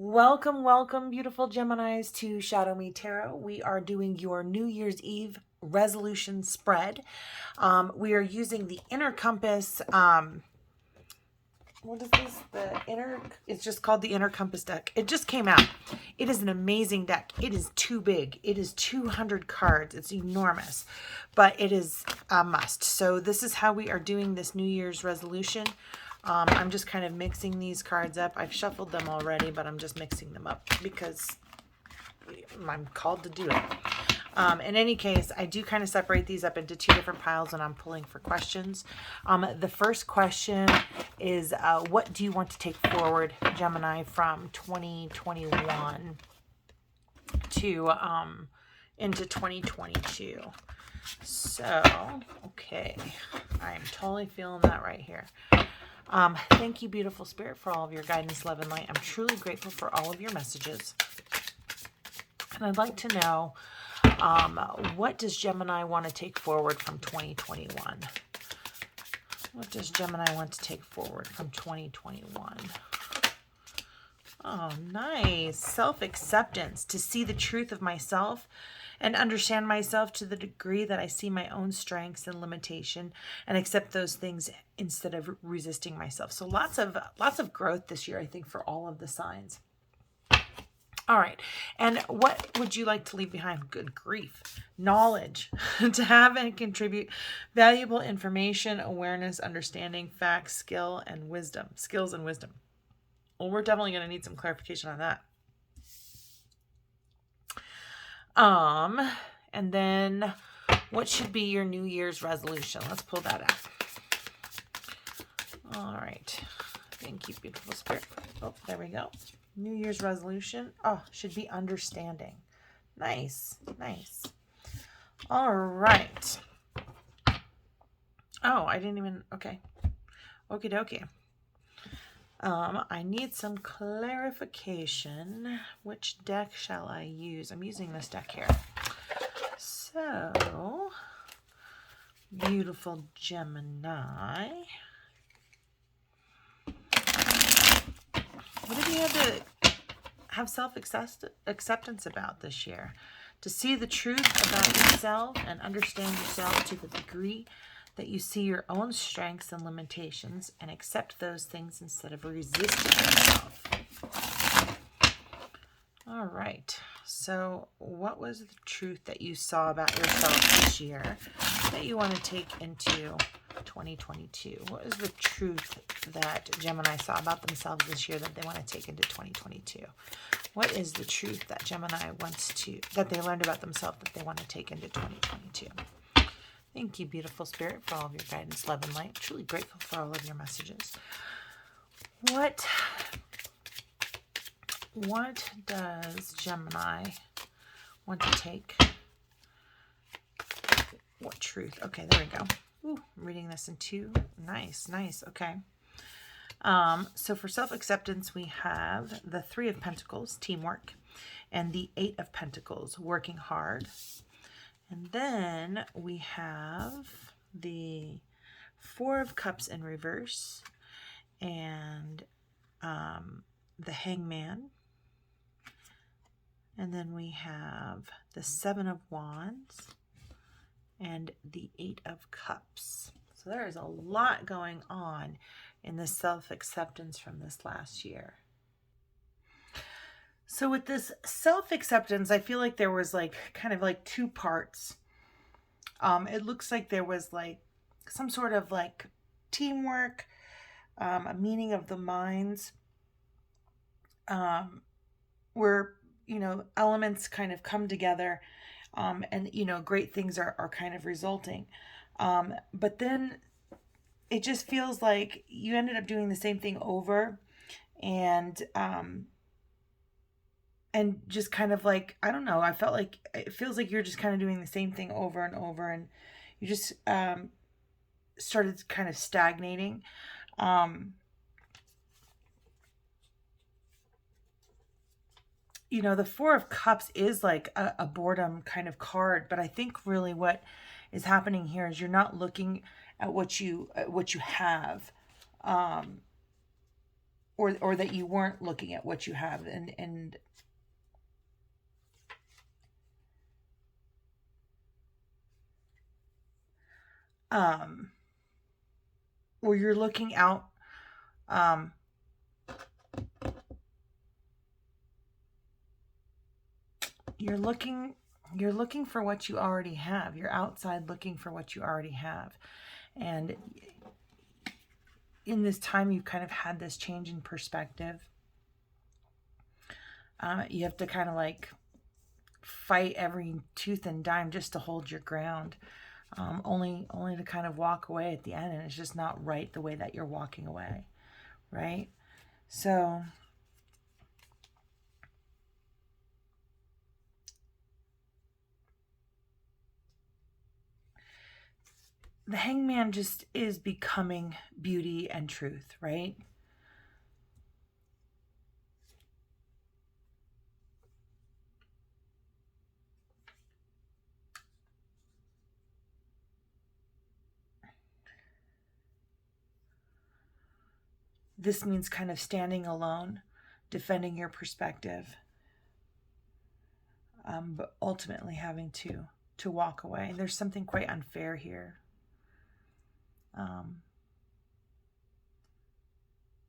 Welcome, welcome, beautiful Geminis, to Shadow Me Tarot. We are doing your New Year's Eve resolution spread. We are using the Inner Compass. What is this? It's just called the Inner Compass deck. It just came out. It is an amazing deck. It is too big. It is 200 cards. It's enormous, but it is a must. So this is how we are doing this New Year's resolution. I'm just kind of mixing these cards up. I've shuffled them already, but I'm just mixing them up because I'm called to do it. In any case, I do kind of separate these up into two different piles and I'm pulling for questions. The first question is, what do you want to take forward, Gemini, from 2021 to into 2022? So, okay, I'm totally feeling that right here. Thank you, beautiful spirit, for all of your guidance, love, and light. I'm truly grateful for all of your messages. And I'd like to know, what does Gemini want to take forward from 2021? What does Gemini want to take forward from 2021? Oh, nice. Self-acceptance, to see the truth of myself and understand myself to the degree that I see my own strengths and limitation and accept those things instead of resisting myself. So lots of growth this year, I think, for all of the signs. All right. And what would you like to leave behind? Good grief. Knowledge. To have and contribute valuable information, awareness, understanding, facts, skills, and wisdom. Well, we're definitely going to need some clarification on that. And then what should be your New Year's resolution? Let's pull that out. All right. Thank you, beautiful spirit. Oh, there we go. New Year's resolution. Oh, should be understanding. Nice. Nice. All right. Oh, I didn't even, okay. Okie dokie. I need some clarification. Which deck shall I use? I'm using this deck here. So, beautiful Gemini. What have you had to have self-acceptance about this year? To see the truth about yourself and understand yourself to the degree that you see your own strengths and limitations and accept those things instead of resisting yourself. All right. So what was the truth that you saw about yourself this year that you want to take into 2022? What is the truth that Gemini saw about themselves this year that they want to take into 2022? What is the truth that Gemini that they learned about themselves that they want to take into 2022? Thank you, beautiful spirit, for all of your guidance, love, and light. Truly grateful for all of your messages. What does Gemini want to take? What truth? Okay, there we go. Ooh, I'm reading this in two. Nice. Okay. So for self-acceptance, we have the Three of Pentacles, teamwork, and the Eight of Pentacles, working hard. And then we have the Four of Cups in reverse and the Hangman. And then we have the Seven of Wands and the Eight of Cups. So there is a lot going on in the self-acceptance from this last year. So with this self-acceptance, I feel like there was kind of two parts. It looks like there was some sort of teamwork, a meeting of the minds, where, elements kind of come together, and, great things are kind of resulting. But then it just feels like you ended up doing the same thing over, and just kind of I don't know, I felt like it feels like you're just kind of doing the same thing over and over, and you just started kind of stagnating. The Four of Cups is a boredom kind of card, but I think really what is happening here is you're not looking at what you have. or that you weren't looking at what you have, and or you're looking out, you're looking for what you already have. You're outside looking for what you already have. And in this time, you've kind of had this change in perspective. You have to kind of like fight every tooth and dime just to hold your ground. Only to kind of walk away at the end, and it's just not right the way that you're walking away, right? So the Hangman just is becoming beauty and truth, right? This means kind of standing alone, defending your perspective, but ultimately having to walk away. There's something quite unfair here.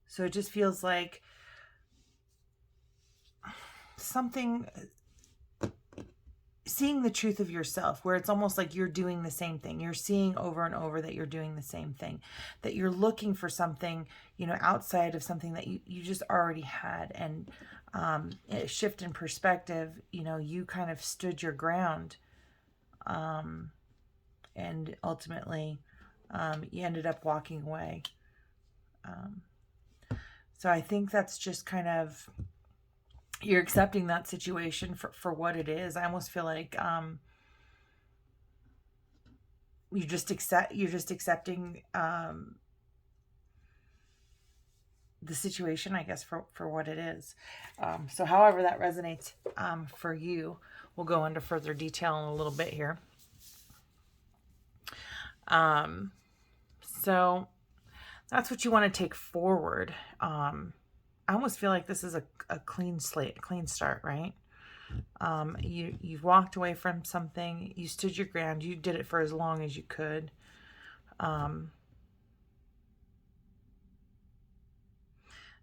So it just feels like something, seeing the truth of yourself, where it's almost like you're doing the same thing. You're seeing over and over that you're doing the same thing, that you're looking for something, outside of something that you just already had. And a shift in perspective, you kind of stood your ground, and ultimately you ended up walking away. So I think that's just kind of, you're accepting that situation for what it is. I almost feel like you're just accepting the situation, I guess, for what it is. So however that resonates for you, we'll go into further detail in a little bit here. So that's what you want to take forward. I almost feel like this is a clean slate, a clean start, right? You've walked away from something, you stood your ground, you did it for as long as you could.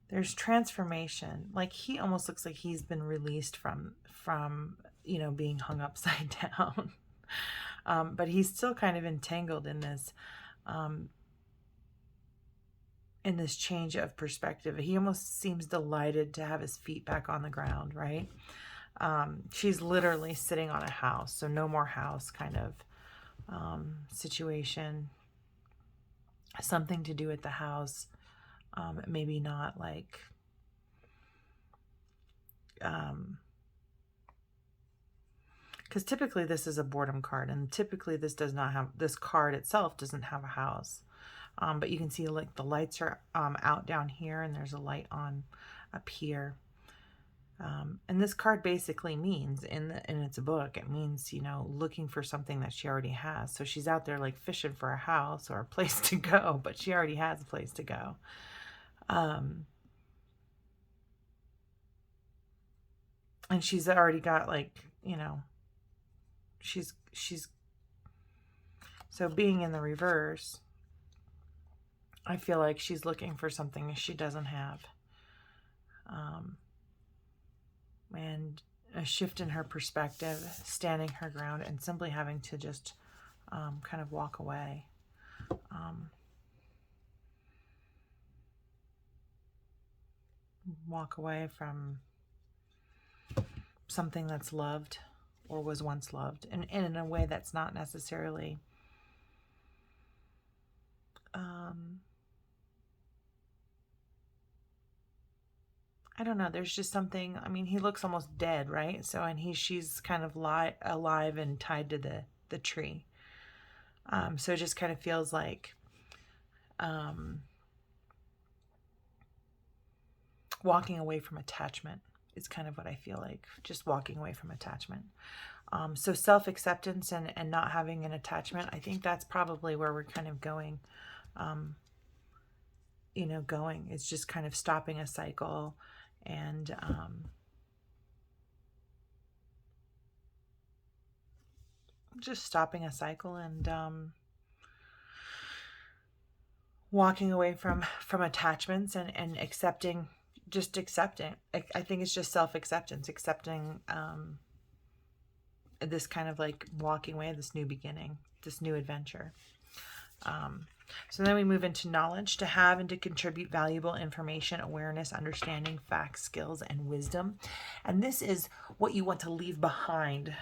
There's transformation. Like, he almost looks like he's been released from being hung upside down. But he's still kind of entangled in this change of perspective. He almost seems delighted to have his feet back on the ground, right? She's literally sitting on a house, so no more house kind of situation. Something to do with the house. Maybe not like because typically this is a boredom card, and typically this card itself doesn't have a house. But you can see like the lights are out down here, and there's a light on up here. And this card basically means, in its book, it means, looking for something that she already has. So she's out there like fishing for a house or a place to go, but she already has a place to go. And she's already got like, she's so being in the reverse, I feel like she's looking for something she doesn't have. And a shift in her perspective, standing her ground, and simply having to just kind of walk away. Walk away from something that's loved or was once loved, and in a way that's not necessarily I don't know. There's just something. I mean, he looks almost dead, right? So, and she's kind of alive and tied to the tree. So it just kind of feels like walking away from attachment is kind of what I feel like. Just walking away from attachment. So self-acceptance and not having an attachment, I think that's probably where we're kind of going going. It's just kind of stopping a cycle and just stopping a cycle and walking away from attachments and accepting, just accepting. I think it's just self-acceptance, accepting this kind of like walking away, this new beginning, this new adventure. So then we move into knowledge, to have and to contribute valuable information, awareness, understanding, facts, skills, and wisdom. And this is what you want to leave behind.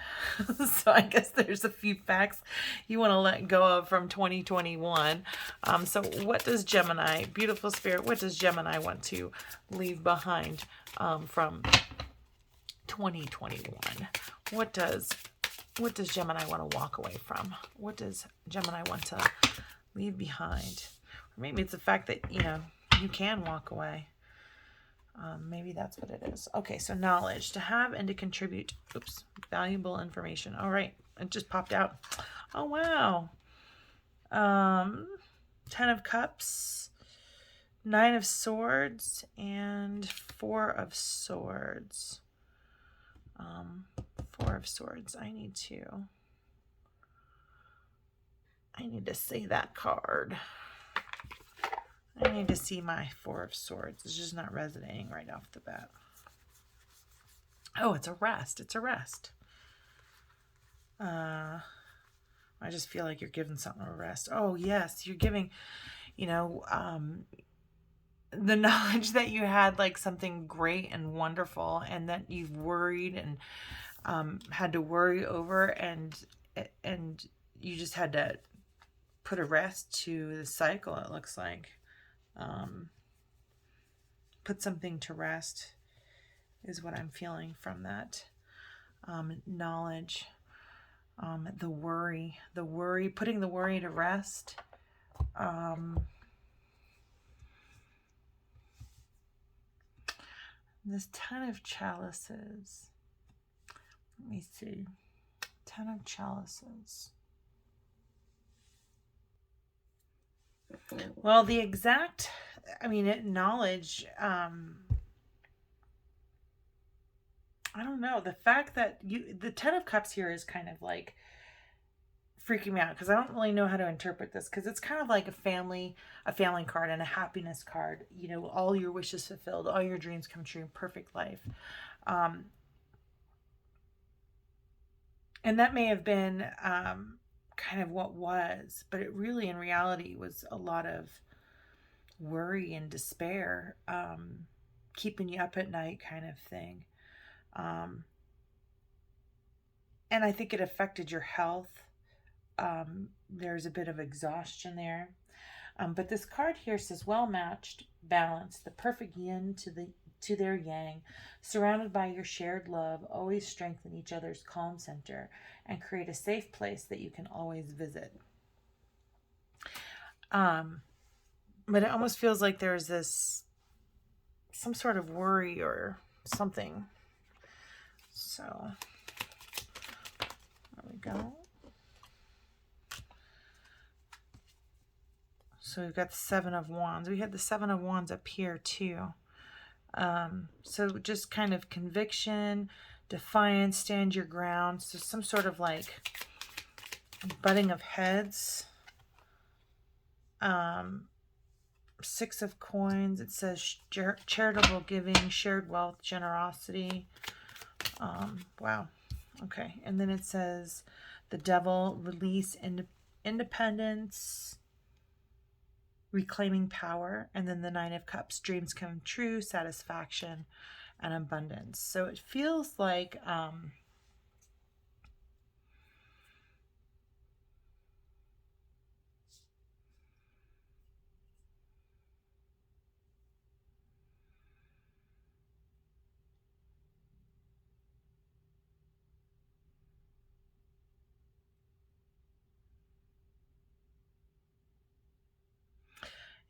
So I guess there's a few facts you want to let go of from 2021. So what does Gemini, beautiful spirit, what does Gemini want to leave behind from 2021? What does Gemini want to walk away from? What does Gemini want to leave behind? Or maybe it's the fact that, you can walk away. Maybe that's what it is. Okay, so knowledge, to have and to contribute, valuable information. All right, it just popped out. Oh, wow. 10 of Cups, 9 of Swords, and 4 of Swords. 4 of Swords. I need to see that card. I need to see my 4 of Swords. It's just not resonating right off the bat. Oh, it's a rest. It's a rest. I just feel like you're giving something a rest. Oh, yes. You're giving, the knowledge that you had like something great and wonderful, and that you've worried and had to worry over, and you just had to put a rest to the cycle, it looks like. Put something to rest is what I'm feeling from that. Knowledge, the worry, putting the worry to rest. This 10 of Chalices. Let me see. 10 of Chalices. Well, the exact, knowledge, I don't know. The fact that the 10 of Cups here is kind of like freaking me out, because I don't really know how to interpret this, because it's kind of like a family card and a happiness card. All your wishes fulfilled, all your dreams come true, perfect life. And that may have been kind of what was, but it really in reality was a lot of worry and despair, keeping you up at night kind of thing. And I think it affected your health. There's a bit of exhaustion there. But this card here says well matched, balanced, the perfect yin to their yang, surrounded by your shared love, always strengthen each other's calm center and create a safe place that you can always visit. But it almost feels like there's some sort of worry or something. So there we go. So we've got the 7 of Wands. We had the 7 of Wands up here too. So just kind of conviction, defiance, stand your ground. So some sort of like butting of heads. 6 of Coins. It says charitable giving, shared wealth, generosity. Wow. Okay. And then it says the Devil, release, independence, reclaiming power. And then the 9 of Cups, dreams come true, satisfaction, and abundance. So it feels like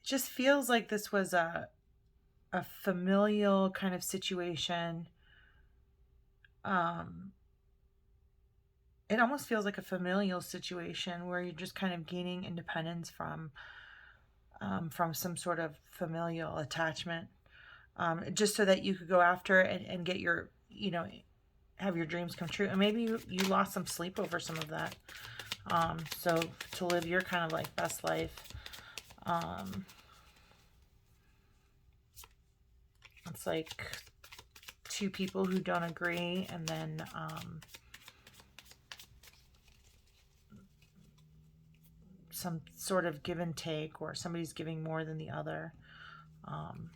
just feels like this was a familial kind of situation. It almost feels like a familial situation where you're just kind of gaining independence from from some sort of familial attachment, just so that you could go after it and get your, have your dreams come true. And maybe you lost some sleep over some of that. So to live your kind of like best life. It's like two people who don't agree, and then some sort of give and take, or somebody's giving more than the other. I'm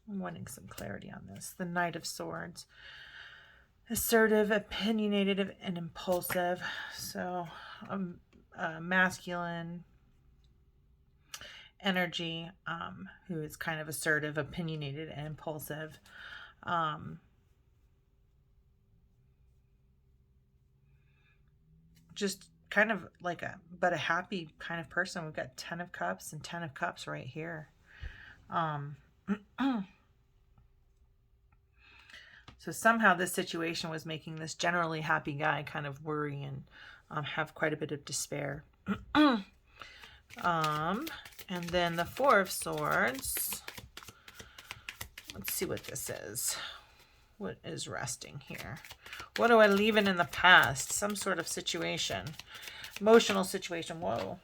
wanting some clarity on this. The Knight of Swords. Assertive, opinionated, and impulsive. So masculine energy, who is kind of assertive, opinionated, and impulsive. Just kind of like a happy kind of person. We've got 10 of Cups and 10 of Cups right here. So somehow this situation was making this generally happy guy kind of worry and have quite a bit of despair. And then the Four of Swords. Let's see what this is. What is resting here? What do I leave in the past? Some sort of situation. Emotional situation. Whoa.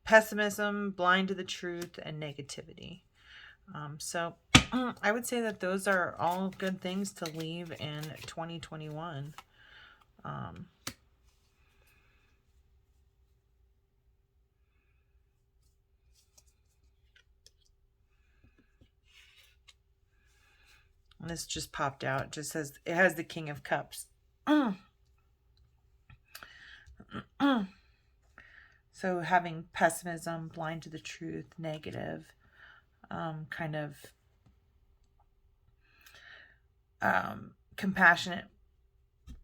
Pessimism, blind to the truth, and negativity. So I would say that those are all good things to leave in 2021. And this just popped out. It just says, it has the King of Cups. So having pessimism, blind to the truth, negative, kind of compassionate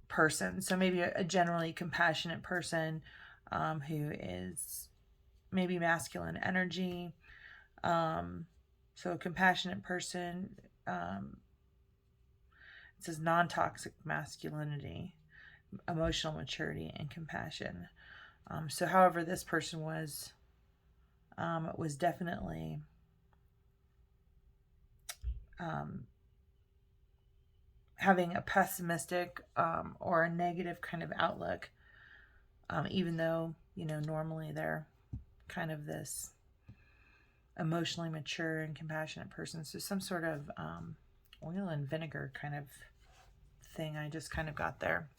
person. So maybe a generally compassionate person who is maybe masculine energy. So a compassionate person, it says non-toxic masculinity, emotional maturity, and compassion. So however this person was definitely having a pessimistic or a negative kind of outlook, even though, normally they're kind of this emotionally mature and compassionate person. So some sort of oil and vinegar kind of thing I just kind of got there.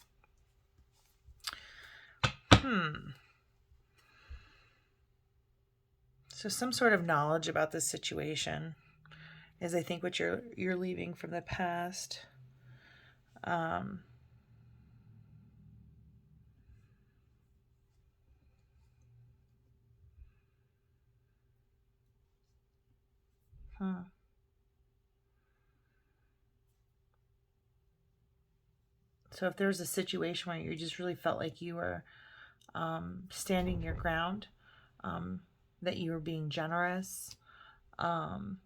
So some sort of knowledge about this situation is, I think, what you're leaving from the past. So if there's a situation where you just really felt like you were standing your ground, that you were being generous, and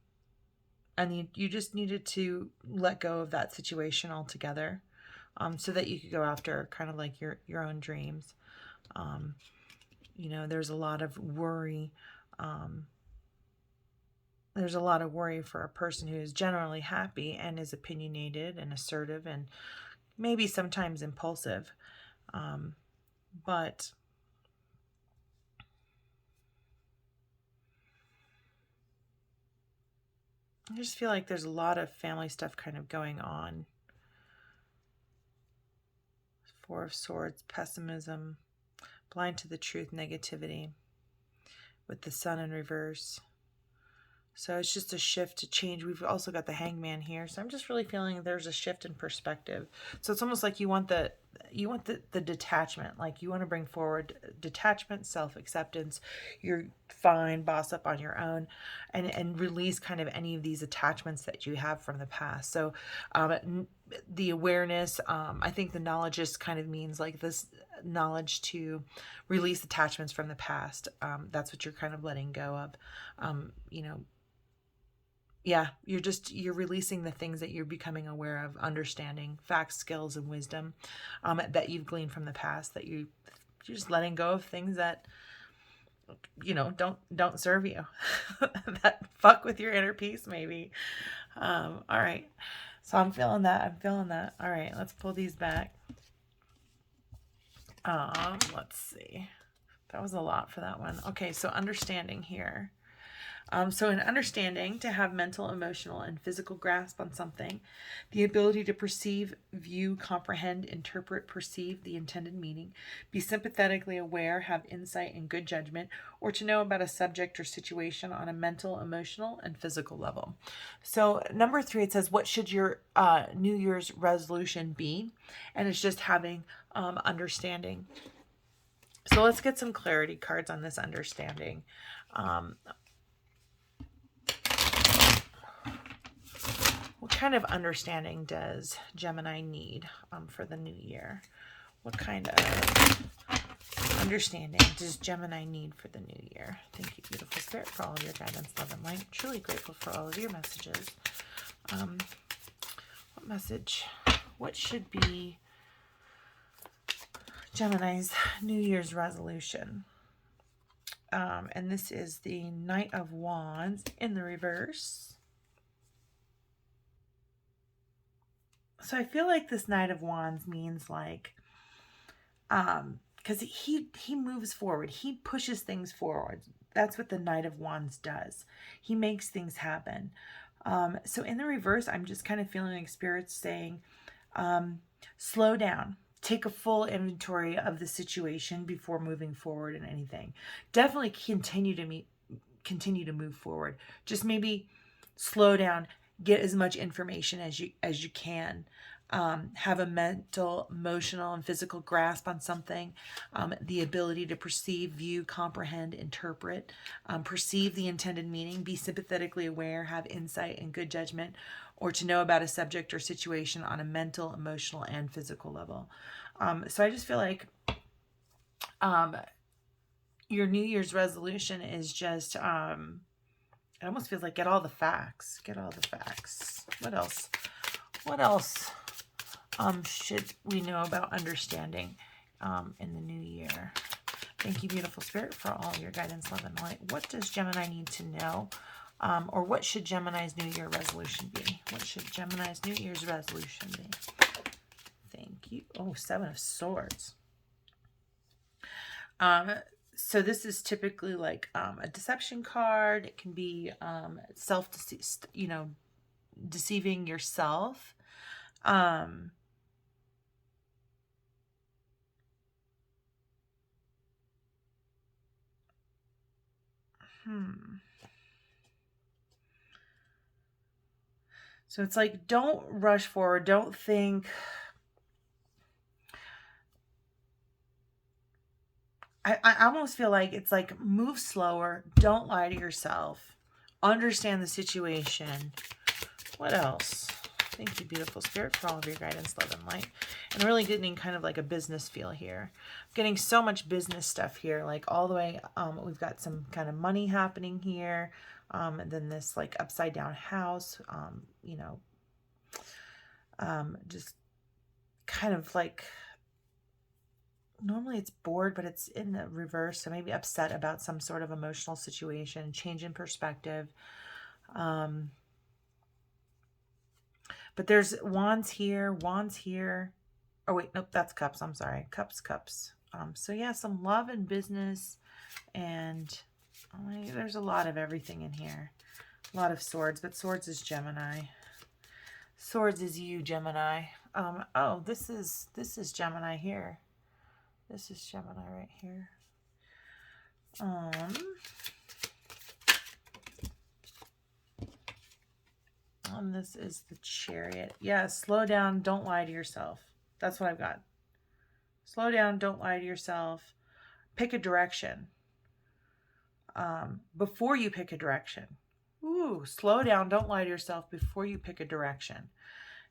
you just needed to let go of that situation altogether, so that you could go after kind of like your own dreams. There's a lot of worry. There's a lot of worry for a person who is generally happy and is opinionated and assertive and maybe sometimes impulsive. But I just feel like there's a lot of family stuff kind of going on. Four of Swords, pessimism, blind to the truth, negativity, with the Sun in reverse. So it's just a shift to change. We've also got the Hangman here. So I'm just really feeling there's a shift in perspective. So it's almost like you want the detachment. Like you want to bring forward detachment, self-acceptance. You're fine, boss up on your own, and release kind of any of these attachments that you have from the past. So the awareness, I think the knowledge just kind of means like this knowledge to release attachments from the past. That's what you're kind of letting go of. Yeah, you're releasing the things that you're becoming aware of, understanding, facts, skills, and wisdom that you've gleaned from the past, that you You're just letting go of things that, you know, don't serve you, that fuck with your inner peace, maybe. All right. So I'm feeling that. I'm feeling that. All right. Let's pull these back. Let's see. That was a lot for that one. Okay. So understanding here. So in understanding, to have mental, emotional, and physical grasp on something, the ability to perceive, view, comprehend, interpret, perceive the intended meaning, be sympathetically aware, have insight and good judgment, or to know about a subject or situation on a mental, emotional, and physical level. So number 3, it says, what should your New Year's resolution be? And it's just having understanding. So let's get some clarity cards on this understanding. What kind of understanding does Gemini need for the new year? What kind of understanding does Gemini need for the new year? Thank you, beautiful spirit, for all of your guidance, love, and light. Truly grateful for all of your messages. What message? What should be Gemini's New Year's resolution? And this is the Knight of Wands in the reverse. So I feel like this Knight of Wands means like, because he moves forward. He pushes things forward. That's what the Knight of Wands does. He makes things happen. So in the reverse, I'm just kind of feeling like Spirit's saying, slow down. Take a full inventory of the situation before moving forward in anything. Definitely continue to move forward. Just maybe slow down. Get as much information as you can. Have a mental, emotional, and physical grasp on something. The ability to perceive, view, comprehend, interpret, perceive the intended meaning, be sympathetically aware, have insight and good judgment, or to know about a subject or situation on a mental, emotional, and physical level. So I just feel like your New Year's resolution is just, it almost feels like get all the facts. Get all the facts. What else? What else should we know about understanding in the new year? Thank you, beautiful spirit, for all your guidance, love, and light. What does Gemini need to know? Or what should Gemini's New Year resolution be? What should Gemini's New Year's resolution be? Thank you. Oh, 7 of Swords. So this is typically like a deception card. It can be deceiving yourself. So it's like, don't rush forward. Don't think. I almost feel like it's like, move slower. Don't lie to yourself. Understand the situation. What else? Thank you, beautiful spirit, for all of your guidance, love, and light. And really getting kind of like a business feel here. Getting so much business stuff here, like all the way. We've got some kind of money happening here. And then this like upside down house, just kind of like, normally it's bored, but it's in the reverse. So maybe upset about some sort of emotional situation, change in perspective. But there's wands here. Oh wait, nope, that's cups. I'm sorry. Cups. So yeah, some love and business, and there's a lot of everything in here. A lot of swords, but swords is Gemini. Swords is you, Gemini. Oh, this is Gemini here. This is Gemini right here. And this is the Chariot. Yeah, slow down. Don't lie to yourself. That's what I've got. Slow down. Don't lie to yourself. Pick a direction. Before you pick a direction. Ooh, slow down. Don't lie to yourself before you pick a direction.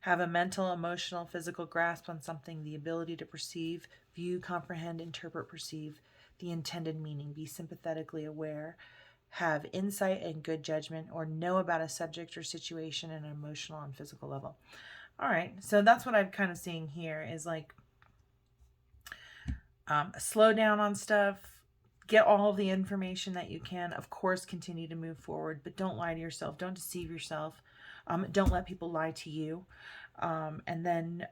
Have a mental, emotional, physical grasp on something, the ability to perceive, view, comprehend, interpret, perceive the intended meaning, be sympathetically aware, have insight and good judgment, or know about a subject or situation at an emotional and physical level. All right, so that's what I'm kind of seeing here is like, Slow down on stuff. Get all the information that you can. Of course, continue to move forward, but don't lie to yourself. Don't deceive yourself. Don't let people lie to you. And then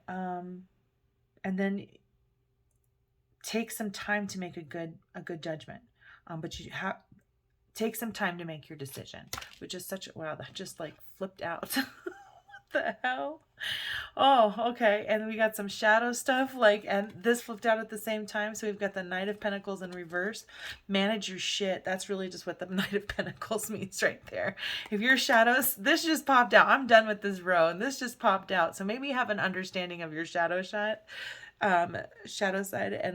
take some time to make a good judgment. But you have take some time to make your decision, which is such a wow. That just like flipped out. What the hell? Oh, okay. And we got some shadow stuff, like, and this flipped out at the same time. So we've got the Knight of Pentacles in reverse. Manage your shit. That's really just what the Knight of Pentacles means right there. If your shadows, this just popped out. I'm done with this row, and this just popped out. So maybe have an understanding of your shadow side, and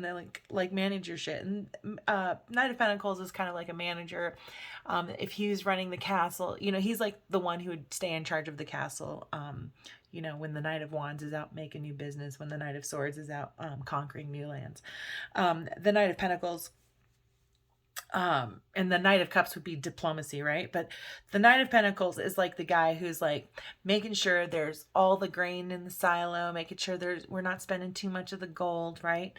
then like manage your shit. And Knight of Pentacles is kind of like a manager. If he was running the castle, he's like the one who would stay in charge of the castle. When the Knight of Wands is out making new business, when the Knight of Swords is out conquering new lands. The Knight of Pentacles and the Knight of Cups would be diplomacy, right? But the Knight of Pentacles is like the guy who's like making sure there's all the grain in the silo, making sure we're not spending too much of the gold, right?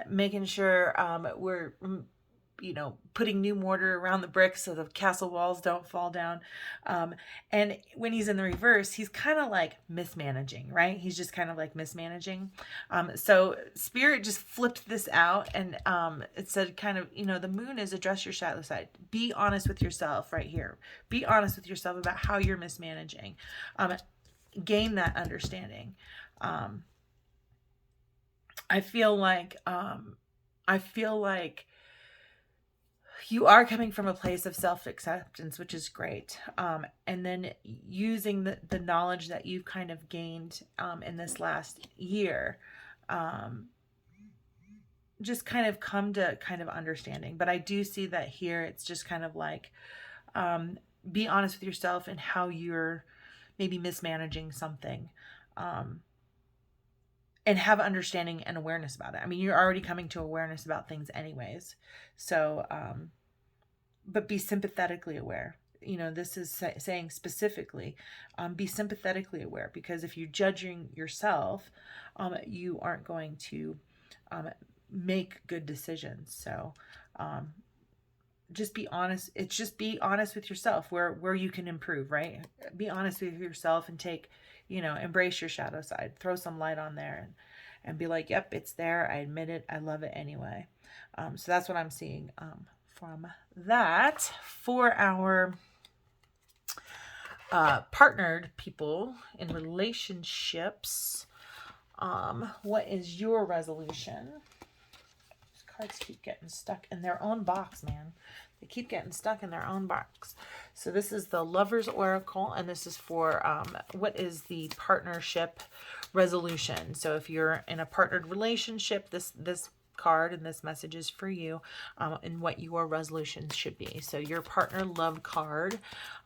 Making sure we're putting new mortar around the bricks so the castle walls don't fall down. And when he's in the reverse, he's kind of like mismanaging, right? He's just kind of like mismanaging. So Spirit just flipped this out, and it said kind of, the moon is address your shadow side. Be honest with yourself right here. Be honest with yourself about how you're mismanaging. Gain that understanding. I feel like you are coming from a place of self-acceptance, which is great. And then using the knowledge that you've kind of gained in this last year, just kind of come to kind of understanding. But I do see that here, it's just kind of like, be honest with yourself and how you're maybe mismanaging something. And have understanding and awareness about it. I mean, you're already coming to awareness about things anyways. So, but be sympathetically aware. This is saying specifically, be sympathetically aware, because if you're judging yourself, you aren't going to make good decisions. So, just be honest. It's just be honest with yourself where you can improve, right? Be honest with yourself and take, embrace your shadow side, throw some light on there and be like, yep, it's there. I admit it. I love it anyway. So that's what I'm seeing from that. For our partnered people in relationships, what is your resolution? These cards keep getting stuck in their own box, man. They keep getting stuck in their own box. So this is the Lover's Oracle, and this is for what is the partnership resolution. So if you're in a partnered relationship, this card and this message is for you, and what your resolution should be. So your partner love card,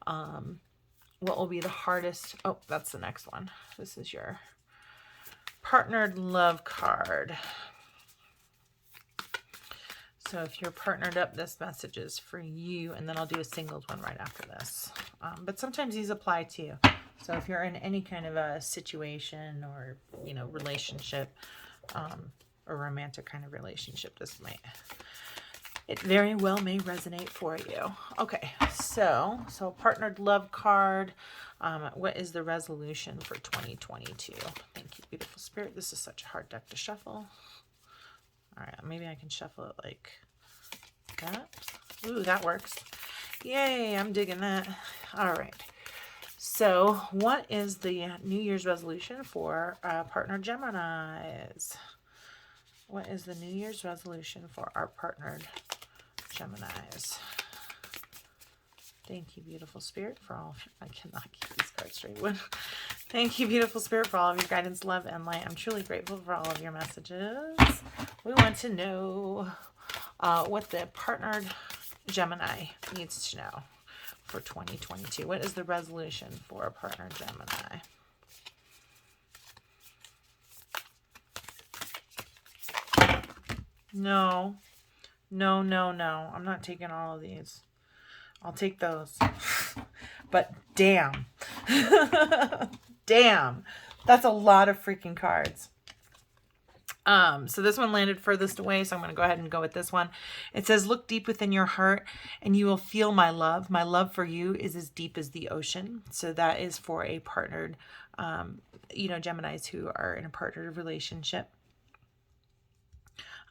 what will be the hardest? Oh, that's the next one. This is your partnered love card. So if you're partnered up, this message is for you, and then I'll do a singles one right after this. But sometimes these apply to you. So if you're in any kind of a situation or, relationship, or romantic kind of relationship, it very well may resonate for you. Okay, so partnered love card. What is the resolution for 2022? Thank you, beautiful spirit. This is such a hard deck to shuffle. All right, maybe I can shuffle it like that. Ooh, that works. Yay, I'm digging that. All right. So what is the New Year's resolution for partner Geminis? What is the New Year's resolution for our partnered Geminis? Thank you, beautiful spirit, for all of you. I cannot keep these cards straight. Thank you, beautiful spirit, for all of your guidance, love, and light. I'm truly grateful for all of your messages. We want to know what the partnered Gemini needs to know for 2022. What is the resolution for a partnered Gemini? No. I'm not taking all of these. I'll take those. But damn. Damn. That's a lot of freaking cards. So this one landed furthest away, so I'm going to go ahead and go with this one. It says, look deep within your heart and you will feel my love. My love for you is as deep as the ocean. So that is for a partnered, Geminis who are in a partnered relationship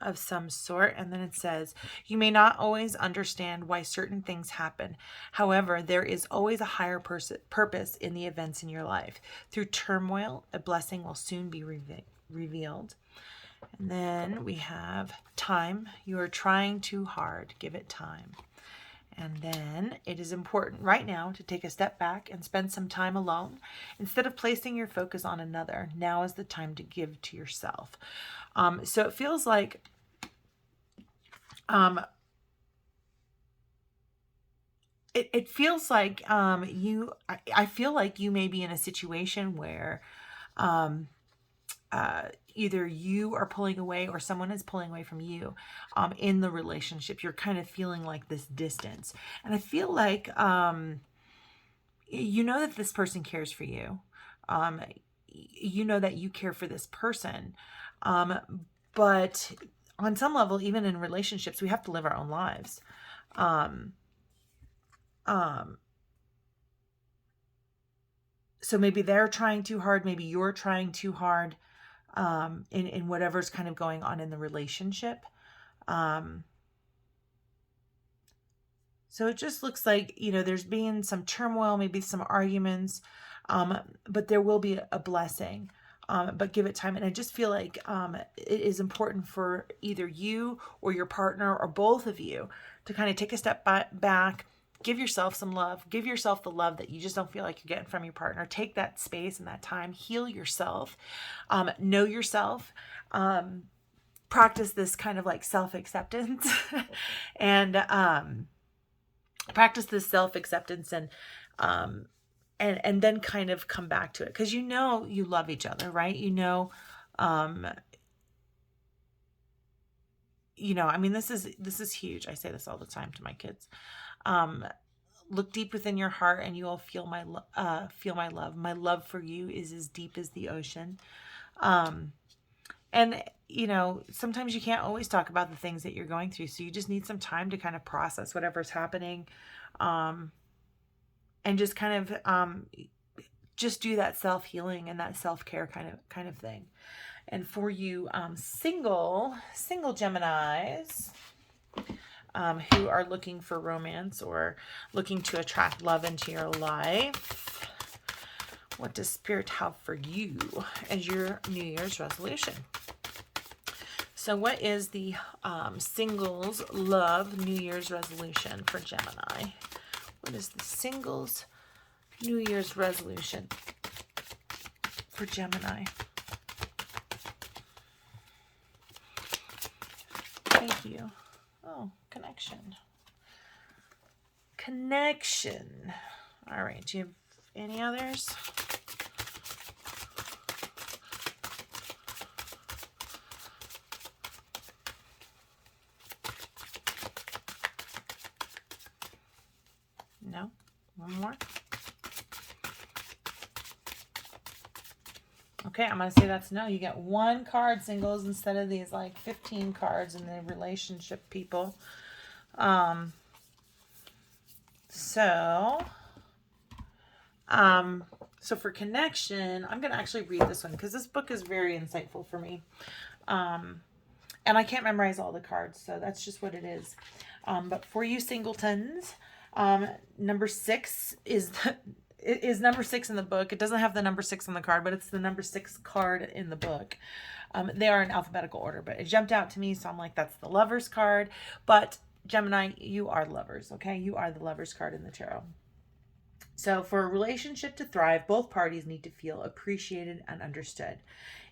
of some sort. And then it says, you may not always understand why certain things happen. However, there is always a higher purpose in the events in your life. Through turmoil, a blessing will soon be revealed. And then we have time. You are trying too hard. Give it time. And then it is important right now to take a step back and spend some time alone. Instead of placing your focus on another, now is the time to give to yourself. So it feels like it feels like I feel like you may be in a situation where either you are pulling away or someone is pulling away from you in the relationship. You're kind of feeling like this distance. And I feel like you know that this person cares for you. You know that you care for this person. But on some level, even in relationships, we have to live our own lives. So maybe they're trying too hard. Maybe you're trying too hard. In whatever's kind of going on in the relationship. So it just looks like, there's been some turmoil, maybe some arguments, but there will be a blessing, but give it time. And I just feel like it is important for either you or your partner or both of you to kind of take a step back, give yourself some love, give yourself the love that you just don't feel like you're getting from your partner. Take that space and that time, heal yourself, know yourself, practice this kind of like self-acceptance and practice this self-acceptance and then kind of come back to it. Cause you love each other, right? This is huge. I say this all the time to my kids. Look deep within your heart and you will feel my love. My love for you is as deep as the ocean. And sometimes you can't always talk about the things that you're going through. So you just need some time to kind of process whatever's happening. And just kind of, just do that self-healing and that self-care kind of thing. And for you, single Geminis, who are looking for romance or looking to attract love into your life, what does Spirit have for you as your New Year's resolution? So what is the singles love New Year's resolution for Gemini? What is the singles New Year's resolution for Gemini? Thank you. Oh, connection. All right. Do you have any others? No? One more? Okay, I'm going to say that's no. You get one card, singles, instead of these like 15 cards in the relationship people. So for connection, I'm going to actually read this one because this book is very insightful for me. And I can't memorize all the cards, so that's just what it is. But for you singletons, number 6 is number 6 in the book. It doesn't have the number 6 on the card, but it's the number 6 card in the book. They are in alphabetical order, but it jumped out to me, so I'm like, that's the Lovers card. But Gemini, you are lovers, okay? You are the Lovers card in the tarot. So for a relationship to thrive, both parties need to feel appreciated and understood.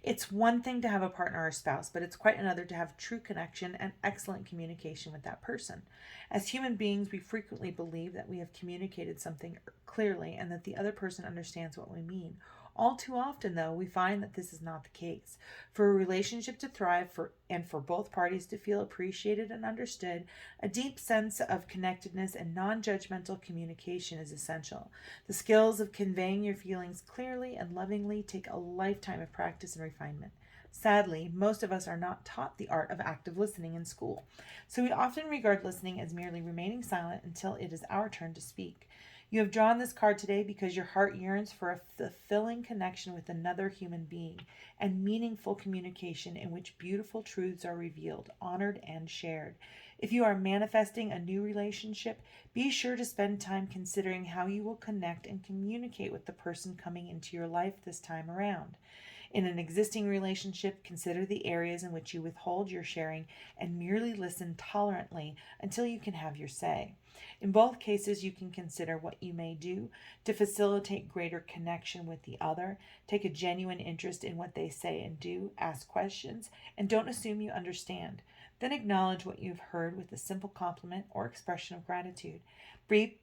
It's one thing to have a partner or spouse, but it's quite another to have true connection and excellent communication with that person. As human beings, we frequently believe that we have communicated something clearly and that the other person understands what we mean. All too often, though, we find that this is not the case. For a relationship to thrive and for both parties to feel appreciated and understood, a deep sense of connectedness and non-judgmental communication is essential. The skills of conveying your feelings clearly and lovingly take a lifetime of practice and refinement. Sadly, most of us are not taught the art of active listening in school, so we often regard listening as merely remaining silent until it is our turn to speak. You have drawn this card today because your heart yearns for a fulfilling connection with another human being and meaningful communication in which beautiful truths are revealed, honored, and shared. If you are manifesting a new relationship, be sure to spend time considering how you will connect and communicate with the person coming into your life this time around. In an existing relationship, consider the areas in which you withhold your sharing and merely listen tolerantly until you can have your say. In both cases, you can consider what you may do to facilitate greater connection with the other. Take a genuine interest in what they say and do, ask questions, and don't assume you understand. Then acknowledge what you've heard with a simple compliment or expression of gratitude. Be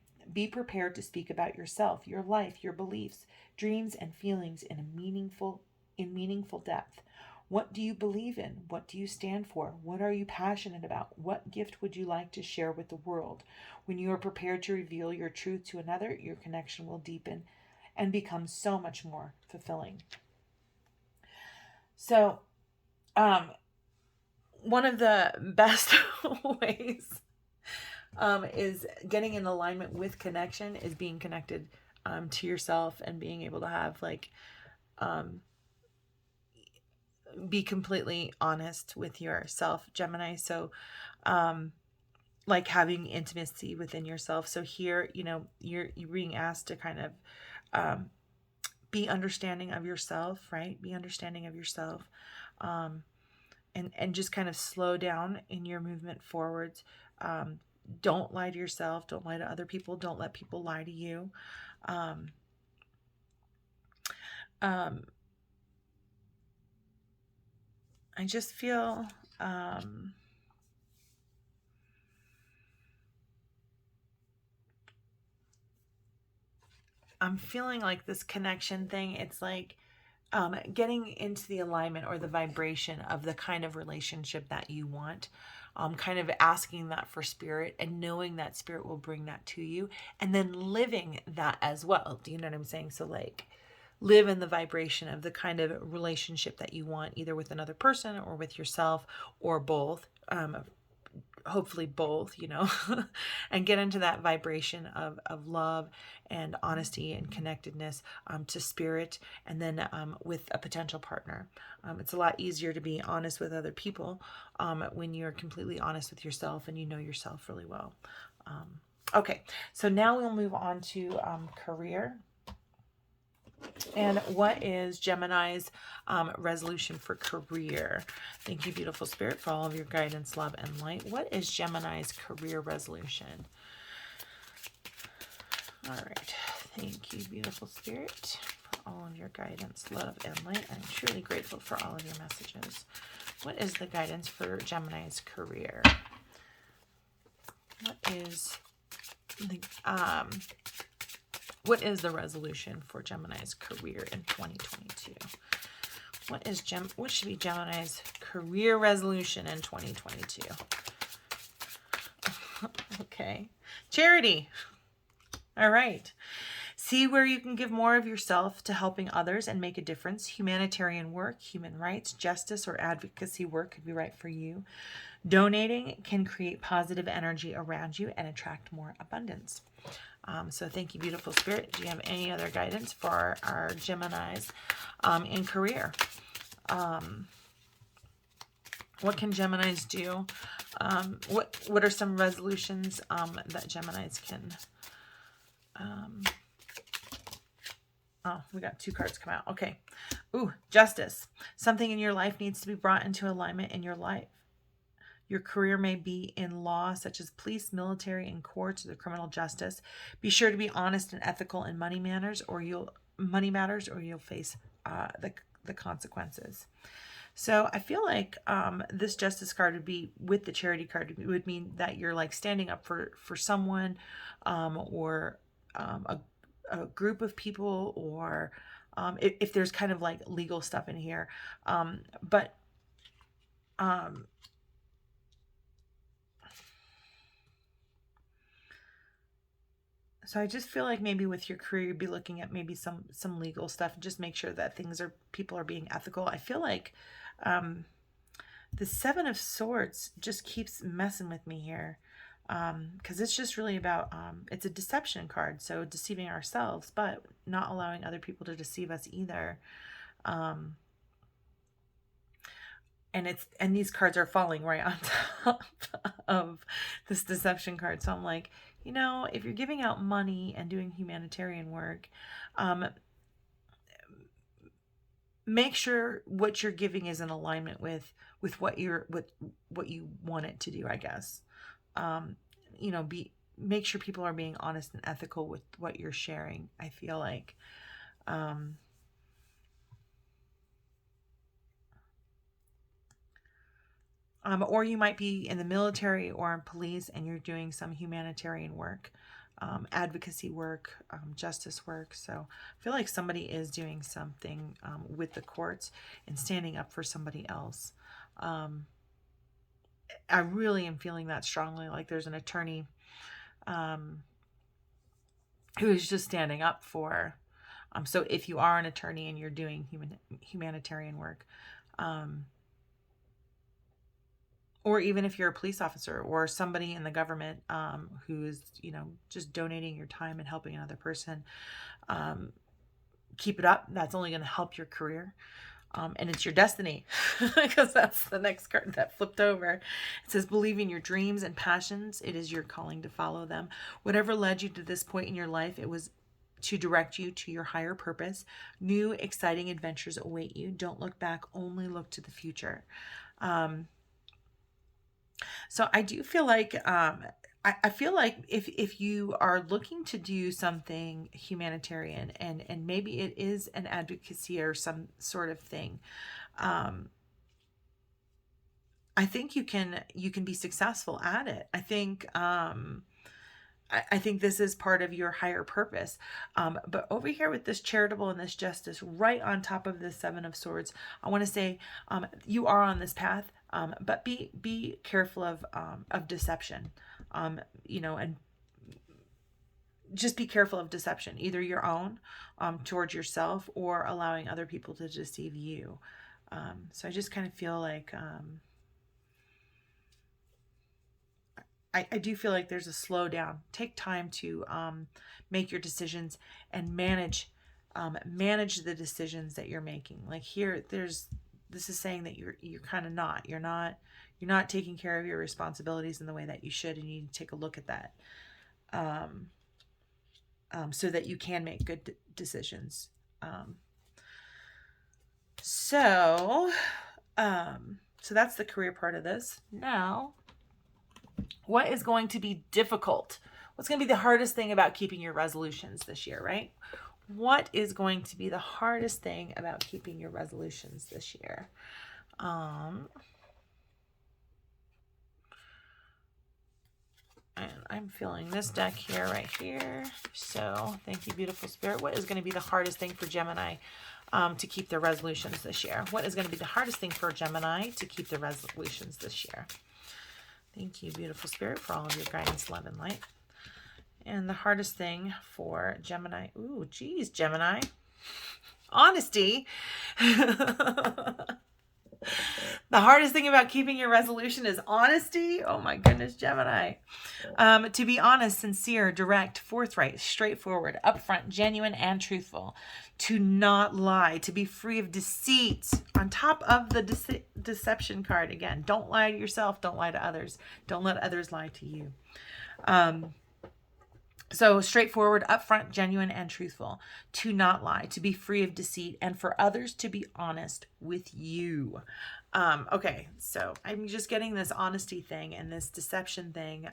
prepared to speak about yourself, your life, your beliefs, dreams, and feelings in meaningful depth. What do you believe in? What do you stand for? What are you passionate about? What gift would you like to share with the world? When you are prepared to reveal your truth to another, your connection will deepen and become so much more fulfilling. So, one of the best ways is getting in alignment with connection is being connected to yourself and being able to have be completely honest with yourself, Gemini. So like having intimacy within yourself. So here, you're being asked to kind of be understanding of yourself, right? Be understanding of yourself. And just kind of slow down in your movement forwards. Don't lie to yourself. Don't lie to other people. Don't let people lie to you. I just feel I'm feeling like this connection thing, it's like getting into the alignment or the vibration of the kind of relationship that you want. Kind of asking that for spirit and knowing that spirit will bring that to you and then living that as well. Do you know what I'm saying? So like live in the vibration of the kind of relationship that you want, either with another person or with yourself or both. Hopefully both, and get into that vibration of love and honesty and connectedness to spirit, and then with a potential partner. It's a lot easier to be honest with other people when you're completely honest with yourself and you know yourself really well. Okay, so now we'll move on to career. And what is Gemini's resolution for career? Thank you, beautiful spirit, for all of your guidance, love, and light. What is Gemini's career resolution? All right. Thank you, beautiful spirit, for all of your guidance, love, and light. I'm truly grateful for all of your messages. What is the guidance for Gemini's career? What is the resolution for Gemini's career in 2022? What should be Gemini's career resolution in 2022? Okay. Charity. All right. See where you can give more of yourself to helping others and make a difference. Humanitarian work, human rights, justice, or advocacy work could be right for you. Donating can create positive energy around you and attract more abundance. So thank you, beautiful spirit. Do you have any other guidance for our Geminis in career? What can Geminis do? What are some resolutions that Geminis can... Oh, we got two cards come out. Okay. Ooh, justice. Something in your life needs to be brought into alignment in your life. Your career may be in law, such as police, military, and courts, or the criminal justice. Be sure to be honest and ethical in money matters, or you'll face the consequences. So I feel like this justice card would be with the charity card. It would mean that you're like standing up for someone, or a group of people, or if there's kind of like legal stuff in here, but So I just feel like maybe with your career, you'd be looking at maybe some legal stuff and just make sure that people are being ethical. I feel like the Seven of Swords just keeps messing with me here. Because it's just really about, it's a deception card. So deceiving ourselves, but not allowing other people to deceive us either. And these cards are falling right on top of this deception card. So I'm like, if you're giving out money and doing humanitarian work, make sure what you're giving is in alignment with what you want it to do, I guess. Make sure people are being honest and ethical with what you're sharing, I feel like. Or you might be in the military or in police and you're doing some humanitarian work, advocacy work, justice work. So I feel like somebody is doing something with the courts and standing up for somebody else. I really am feeling that strongly. Like there's an attorney who is just standing up for. So if you are an attorney and you're doing humanitarian work, or even if you're a police officer or somebody in the government who is, just donating your time and helping another person, keep it up. That's only going to help your career. And it's your destiny, because that's the next card that flipped over. It says, believe in your dreams and passions. It is your calling to follow them. Whatever led you to this point in your life, it was to direct you to your higher purpose. New, exciting adventures await you. Don't look back, only look to the future. So I do feel like, I feel like if you are looking to do something humanitarian and maybe it is an advocacy or some sort of thing, I think you can be successful at it. I think, I think this is part of your higher purpose. But over here with this charitable and this justice right on top of this Seven of Swords, I want to say you are on this path, but be careful of deception, and just be careful of deception, either your own towards yourself or allowing other people to deceive you. So I just kind of feel like I do feel like there's a slowdown. Take time to make your decisions and manage the decisions that you're making. Like here, this is saying that you're kind of not. You're not taking care of your responsibilities in the way that you should, and you need to take a look at that, so that you can make good decisions. So that's the career part of this. Now, what is going to be difficult? What's going to be the hardest thing about keeping your resolutions this year, right? What is going to be the hardest thing about keeping your resolutions this year? And I'm feeling this deck here, right here. So thank you, beautiful spirit. What is going to be the hardest thing for Gemini to keep their resolutions this year? What is going to be the hardest thing for Gemini to keep their resolutions this year? Thank you, beautiful spirit, for all of your guidance, love, and light. And the hardest thing for Gemini, ooh, geez, Gemini, honesty. The hardest thing about keeping your resolution is honesty. Oh my goodness, Gemini. To be honest, sincere, direct, forthright, straightforward, upfront, genuine, and truthful. To not lie. To be free of deceit. On top of the deception card, again, don't lie to yourself. Don't lie to others. Don't let others lie to you. So straightforward, upfront, genuine, and truthful. To not lie, to be free of deceit, and for others to be honest with you. Okay, so I'm just getting this honesty thing and this deception thing.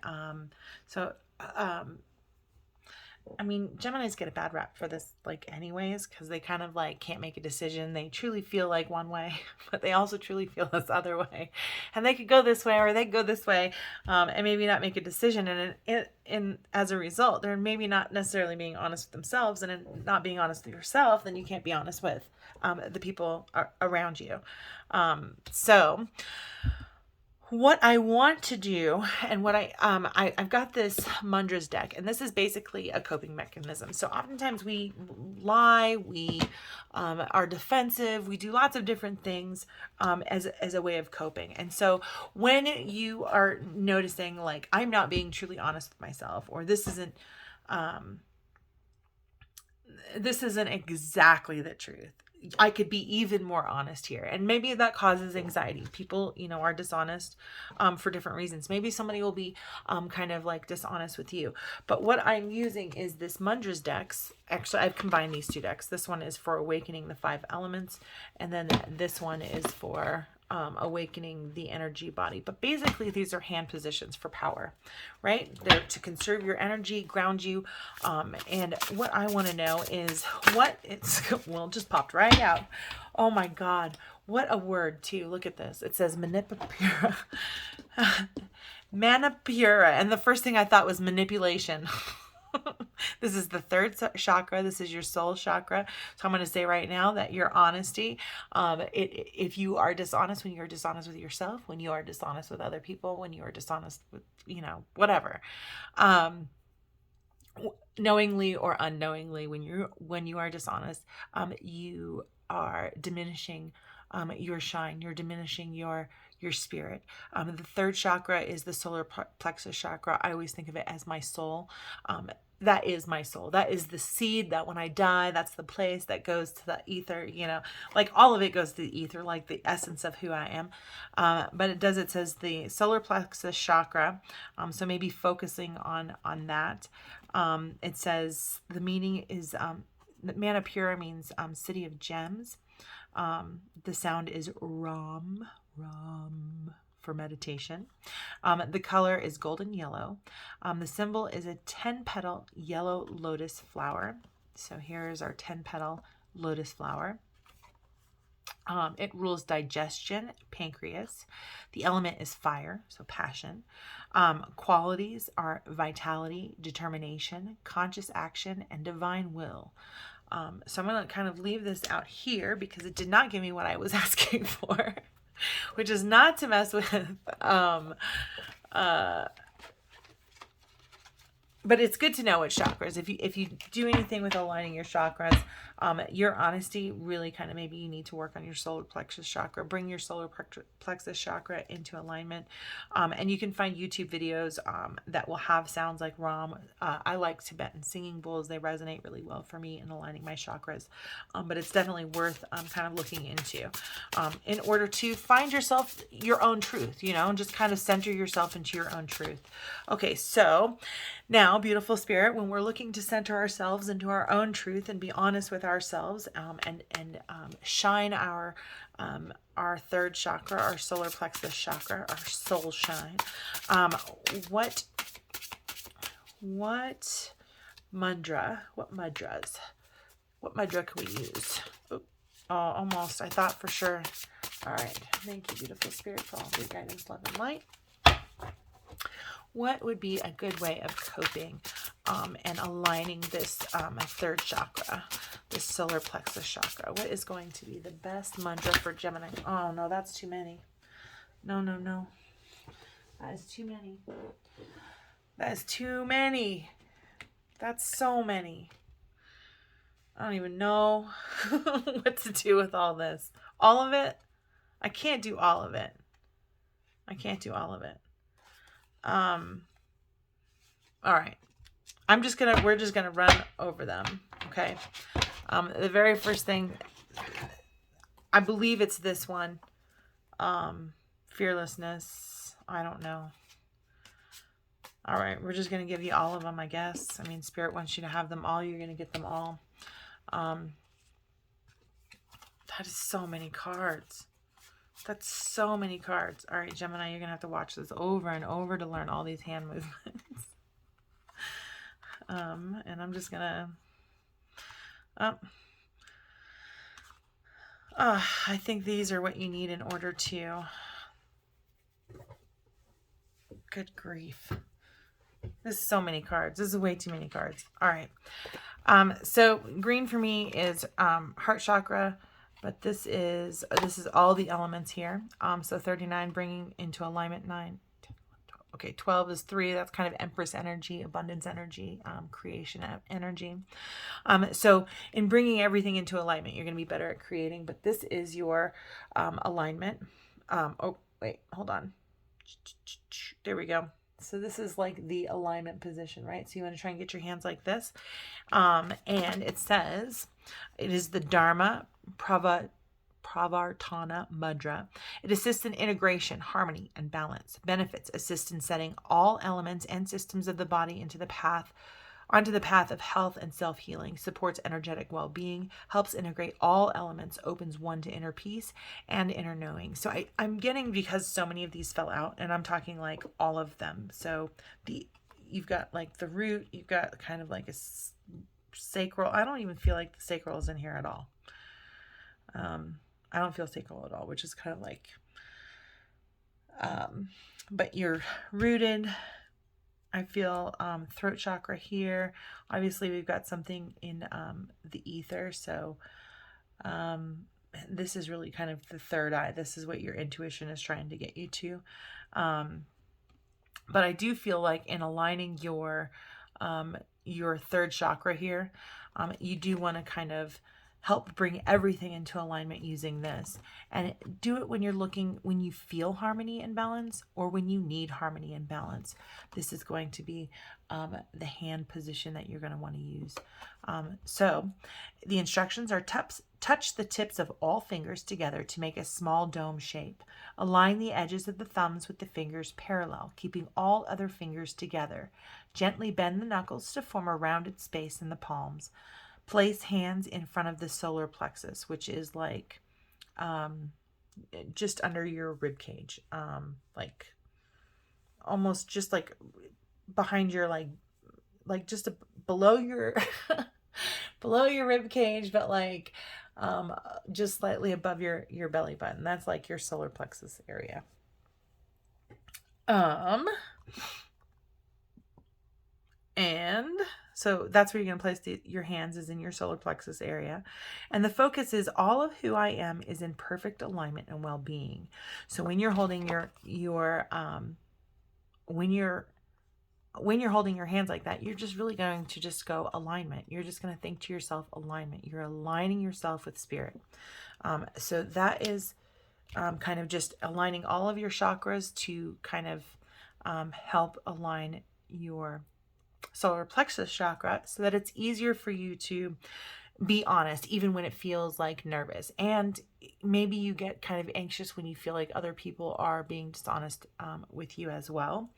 I mean, Geminis get a bad rap for this, like, anyways, because they kind of, like, can't make a decision. They truly feel like one way, but they also truly feel this other way. And they could go this way or they could go this way, and maybe not make a decision. And as a result, they're maybe not necessarily being honest with themselves. And in not being honest with yourself, then you can't be honest with the people around you. So What I want to do, and what I've got this Mundra's deck, and this is basically a coping mechanism. So oftentimes we lie, we are defensive, we do lots of different things as a way of coping. And so when you are noticing like I'm not being truly honest with myself, or this isn't exactly the truth. I could be even more honest here. And maybe that causes anxiety. People, are dishonest for different reasons. Maybe somebody will be kind of like dishonest with you. But what I'm using is this Mundra's decks. Actually, I've combined these two decks. This one is for awakening the 5 elements. And then this one is for awakening the energy body. But basically, these are hand positions for power, right? They're to conserve your energy, ground you. And what I want to know is well, it just popped right out. Oh my God. What a word too. Look at this. It says manipura. Manipura. And the first thing I thought was manipulation. This is the third chakra. This is your soul chakra. So I'm going to say right now that your honesty, if you are dishonest, when you're dishonest with yourself, when you are dishonest with other people, when you are dishonest with, whatever, knowingly or unknowingly, when you are dishonest, you are diminishing your shine. You're diminishing your spirit. The third chakra is the solar plexus chakra. I always think of it as my soul. That is my soul. That is the seed that when I die, that's the place that goes to the ether, like all of it goes to the ether, like the essence of who I am. But it says the solar plexus chakra. So maybe focusing on that. It says the meaning is, Manipura means city of gems. The sound is Ram for meditation. The color is golden yellow. The symbol is a 10-petal yellow lotus flower. So here's our 10-petal lotus flower. It rules digestion, pancreas. The element is fire, so passion. Qualities are vitality, determination, conscious action, and divine will. So I'm going to kind of leave this out here because it did not give me what I was asking for, which is not to mess with, but it's good to know what chakras. If you do anything with aligning your chakras, your honesty really kind of, maybe you need to work on your solar plexus chakra. Bring your solar plexus chakra into alignment. And you can find YouTube videos that will have sounds like Ram. I like Tibetan singing bowls. They resonate really well for me in aligning my chakras. But it's definitely worth kind of looking into in order to find yourself, your own truth, and just kind of center yourself into your own truth. Okay, so now, beautiful spirit, when we're looking to center ourselves into our own truth and be honest with ourselves, and shine our third chakra, our solar plexus chakra, our soul shine. What mudra? What mudra can we use? Oh, almost. I thought for sure. All right. Thank you, beautiful spirit, for all your guidance, love, and light. What would be a good way of coping and aligning this third chakra, this solar plexus chakra? What is going to be the best mantra for Gemini? Oh, no, that's too many. No. That is too many. That is too many. That's so many. I don't even know what to do with all this. All of it? I can't do all of it. All right. We're just gonna run over them. Okay. The very first thing, I believe it's this one. Fearlessness. I don't know. All right. We're just gonna give you all of them, I guess. I mean, Spirit wants you to have them all. You're gonna get them all. That is so many cards. That's so many cards. All right, Gemini, you're going to have to watch this over and over to learn all these hand movements. And I'm just going to... I think these are what you need in order to... Good grief. This is so many cards. This is way too many cards. All right. So green for me is heart chakra. But this is all the elements here. So 39 bringing into alignment 9. Okay, 12 is 3. That's kind of Empress energy, abundance energy, creation energy. So in bringing everything into alignment, you're going to be better at creating. But this is your alignment. Oh, wait, hold on. There we go. So this is like the alignment position, right? So you want to try and get your hands like this. And it says it is the Dharma Pravartana Mudra. It assists in integration, harmony, and balance. Benefits assist in setting all elements and systems of the body onto the path of health and self-healing, supports energetic well-being, helps integrate all elements, opens one to inner peace and inner knowing. So I'm getting, because so many of these fell out, and I'm talking like all of them. So you've got like the root, you've got kind of like a sacral. I don't even feel like the sacral is in here at all. I don't feel sacral at all, which is kind of like, but you're rooted. I feel throat chakra here. Obviously, we've got something in the ether. So this is really kind of the third eye. This is what your intuition is trying to get you to. But I do feel like in aligning your third chakra here, you do want to kind of help bring everything into alignment using this. And do it when you feel harmony and balance, or when you need harmony and balance. This is going to be the hand position that you're going to want to use. So the instructions are touch the tips of all fingers together to make a small dome shape. Align the edges of the thumbs with the fingers parallel, keeping all other fingers together. Gently bend the knuckles to form a rounded space in the palms. Place hands in front of the solar plexus, which is like just under your rib cage, like almost just like behind your like just below your below your rib cage, but like just slightly above your belly button. That's like your solar plexus area. And so that's where you're going to place your hands, is in your solar plexus area. And the focus is all of who I am is in perfect alignment and well-being. So when you're holding when you're holding your hands like that, you're just really going to just go alignment. You're just going to think to yourself alignment. You're aligning yourself with spirit. So that is kind of just aligning all of your chakras to kind of help align your solar plexus chakra, so that it's easier for you to be honest, even when it feels like nervous. And maybe you get kind of anxious when you feel like other people are being dishonest with you as well.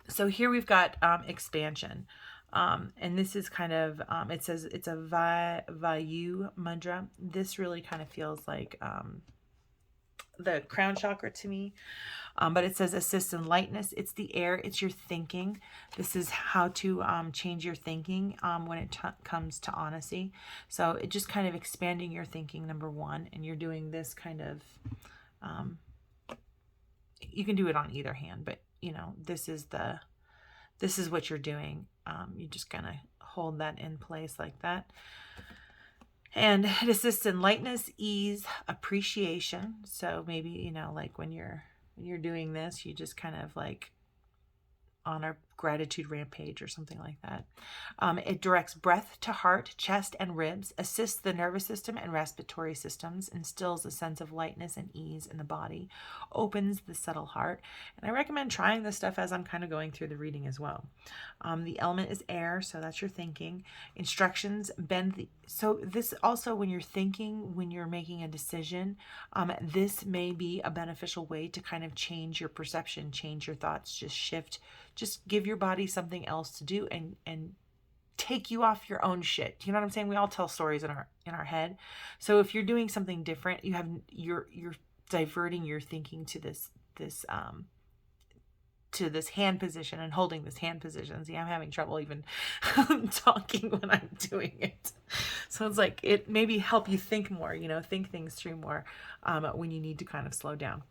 So here we've got expansion. And this is kind of, it says it's a Vayu mudra. This really kind of feels like the crown chakra to me. But it says assist in lightness. It's the air. It's your thinking. This is how to change your thinking when it comes to honesty. So it just kind of expanding your thinking, number one. And you're doing this kind of, you can do it on either hand, but you know, this is what you're doing. You're just going to hold that in place like that. And it assists in lightness, ease, appreciation. So maybe, you know, like when you're doing this, you just kind of like on a gratitude rampage or something like that. It directs breath to heart, chest, and ribs, assists the nervous system and respiratory systems, instills a sense of lightness and ease in the body, opens the subtle heart. And I recommend trying this stuff as I'm kind of going through the reading as well. The element is air, so that's your thinking. Instructions, so this also, when you're thinking, when you're making a decision, this may be a beneficial way to kind of change your perception, change your thoughts, just give your body something else to do and take you off your own shit. You know what I'm saying? We all tell stories in our head. So if you're doing something different, you're diverting your thinking to this hand position and holding this hand position. See, I'm having trouble even talking when I'm doing it. So it's like, it maybe help you think more, think things through more when you need to kind of slow down.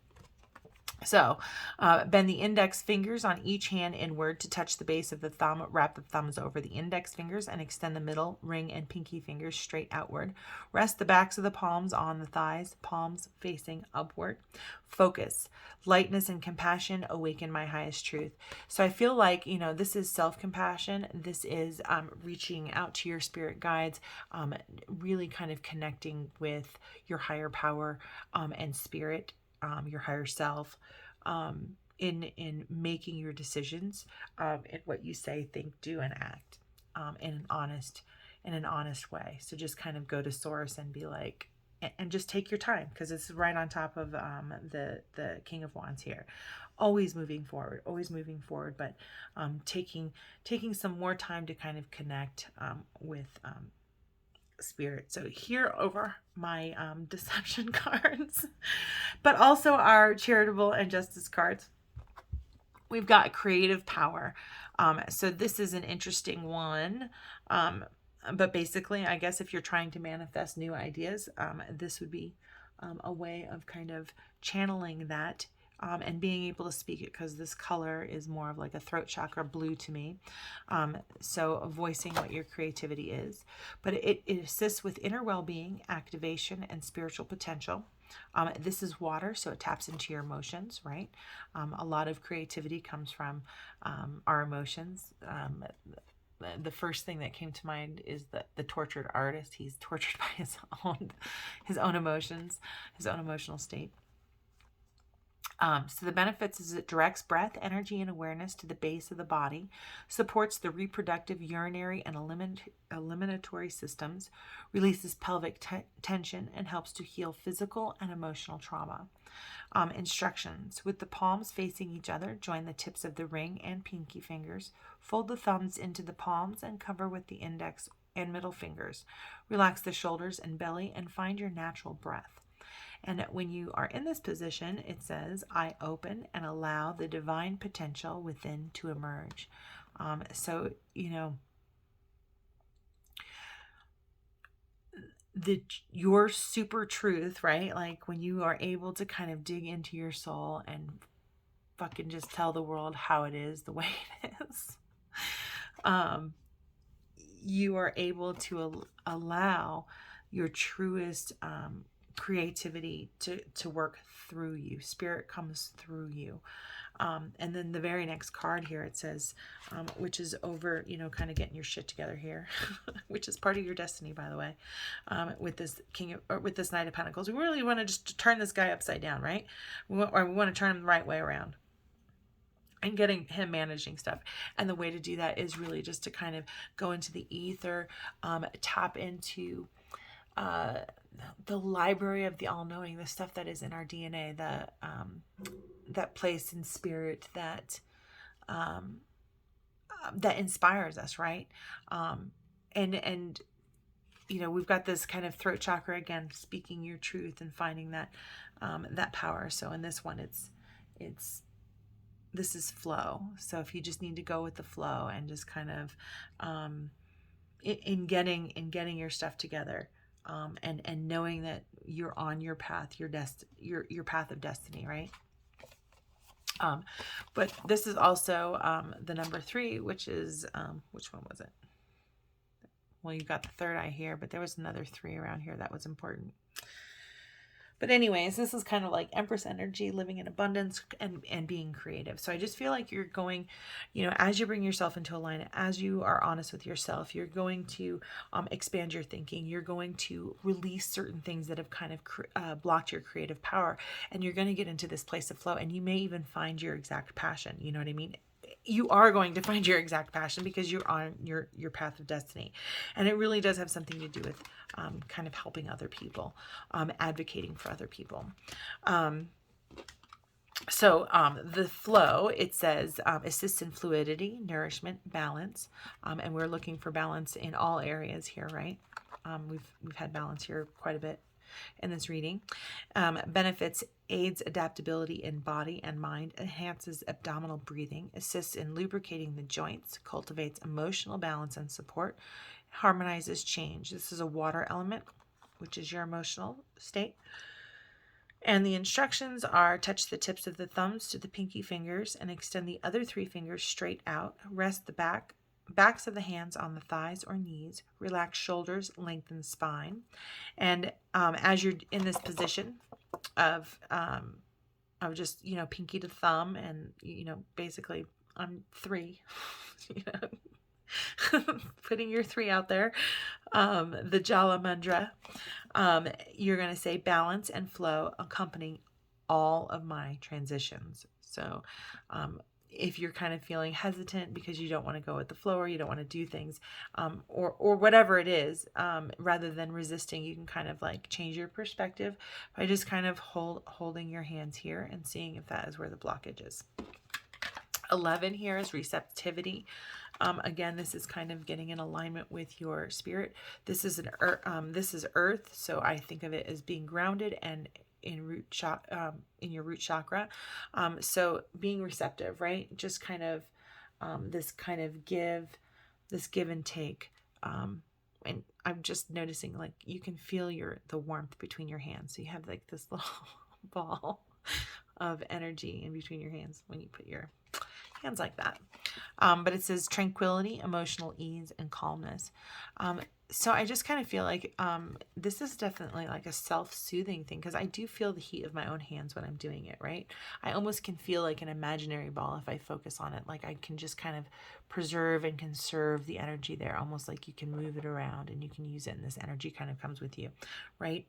So bend the index fingers on each hand inward to touch the base of the thumb. Wrap the thumbs over the index fingers and extend the middle, ring, and pinky fingers straight outward. Rest the backs of the palms on the thighs, palms facing upward. Focus. Lightness and compassion awaken my highest truth. So I feel like, this is self-compassion. This is reaching out to your spirit guides, really kind of connecting with your higher power and spirit, your higher self, in making your decisions, in what you say, think, do, and act, in an honest way. So just kind of go to source and be like, and just take your time, because it's right on top of the King of Wands here. Always moving forward, but taking some more time to kind of connect with spirit. So here over my deception cards, but also our charitable and justice cards, we've got creative power. So this is an interesting one. But basically, I guess if you're trying to manifest new ideas, this would be a way of kind of channeling that, and being able to speak it, because this color is more of like a throat chakra blue to me. So voicing what your creativity is. But it assists with inner well-being, activation, and spiritual potential. This is water, so it taps into your emotions, right? A lot of creativity comes from our emotions. The first thing that came to mind is the tortured artist. He's tortured by his own emotions, his own emotional state. So the benefits is it directs breath, energy, and awareness to the base of the body, supports the reproductive, urinary, and eliminatory systems, releases pelvic tension, and helps to heal physical and emotional trauma. Instructions. With the palms facing each other, join the tips of the ring and pinky fingers. Fold the thumbs into the palms and cover with the index and middle fingers. Relax the shoulders and belly and find your natural breath. And when you are in this position, it says, I open and allow the divine potential within to emerge. So, your super truth, right? Like when you are able to kind of dig into your soul and fucking just tell the world how it is, the way it is, you are able to allow your truest creativity to work through you. Spirit comes through you. And then the very next card here, it says, which is over, kind of getting your shit together here, which is part of your destiny, by the way, with this with this Knight of Pentacles. We really want to just turn this guy upside down, right? We want to turn him the right way around, and getting him managing stuff. And the way to do that is really just to kind of go into the ether, tap into the library of the all-knowing, the stuff that is in our DNA, that place in spirit that that inspires us, right? And we've got this kind of throat chakra again, speaking your truth and finding that that power. So in this one, this is flow. So if you just need to go with the flow and just kind of in getting your stuff together, and knowing that you're on your path, your path of destiny, right? But this is also the number 3, which is which one was it? Well, you've got the third eye here, but there was another 3 around here that was important. But anyways, this is kind of like Empress energy, living in abundance and being creative. So I just feel like you're going, as you bring yourself into alignment, as you are honest with yourself, you're going to expand your thinking. You're going to release certain things that have kind of blocked your creative power. And you're going to get into this place of flow. And you may even find your exact passion. You know what I mean? You are going to find your exact passion because you're on your path of destiny. And it really does have something to do with kind of helping other people, advocating for other people. So the flow, it says, assists in fluidity, nourishment, balance. And we're looking for balance in all areas here, right? We've had balance here quite a bit in this reading. Benefits, aids adaptability in body and mind, enhances abdominal breathing, assists in lubricating the joints, cultivates emotional balance and support, harmonizes change. This is a water element, which is your emotional state. And the instructions are touch the tips of the thumbs to the pinky fingers and extend the other 3 fingers straight out. Rest the backs of the hands on the thighs or knees. Relax shoulders, lengthen spine. And as you're in this position of just, pinky to thumb and, basically I'm 3, putting your 3 out there, the Jala Mudra, you're going to say balance and flow accompanying all of my transitions. So if you're kind of feeling hesitant because you don't want to go with the flow or you don't want to do things, or whatever it is, rather than resisting, you can kind of like change your perspective by just kind of holding your hands here and seeing if that is where the blockage is. 11 here is receptivity. Again, this is kind of getting in alignment with your spirit. This is this is earth, so I think of it as being grounded and in your root chakra. So being receptive, right? Just kind of this give and take. And I'm just noticing, like, you can feel the warmth between your hands. So you have like this little ball of energy in between your hands when you put your hands like that. But it says tranquility, emotional ease, and calmness. So I just kind of feel like this is definitely like a self-soothing thing, because I do feel the heat of my own hands when I'm doing it, right? I almost can feel like an imaginary ball if I focus on it. Like I can just kind of preserve and conserve the energy there, almost like you can move it around and you can use it, and this energy kind of comes with you, right?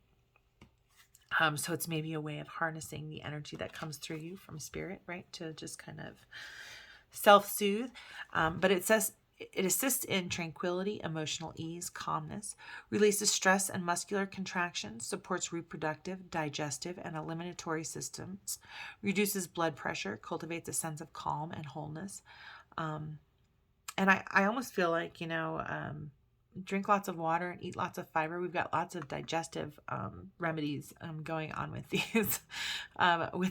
So it's maybe a way of harnessing the energy that comes through you from spirit, right? To just kind of self-soothe. But it says it assists in tranquility, emotional ease, calmness, releases stress and muscular contraction, supports reproductive, digestive, and eliminatory systems, reduces blood pressure, cultivates a sense of calm and wholeness. And I almost feel like, drink lots of water and eat lots of fiber. We've got lots of digestive remedies going on with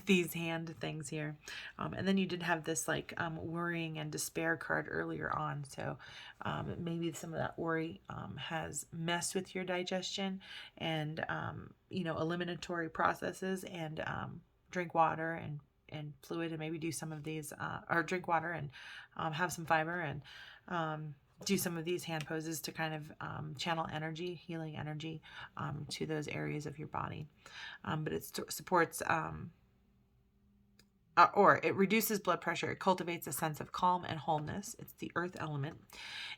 these hand things here. And then you did have this like worrying and despair card earlier on. So maybe some of that worry has messed with your digestion and, eliminatory processes, and drink water and fluid, and maybe do some of these, or drink water and have some fiber, and do some of these hand poses to kind of channel energy, healing energy to those areas of your body. But it supports, or it reduces blood pressure. It cultivates a sense of calm and wholeness. It's the earth element.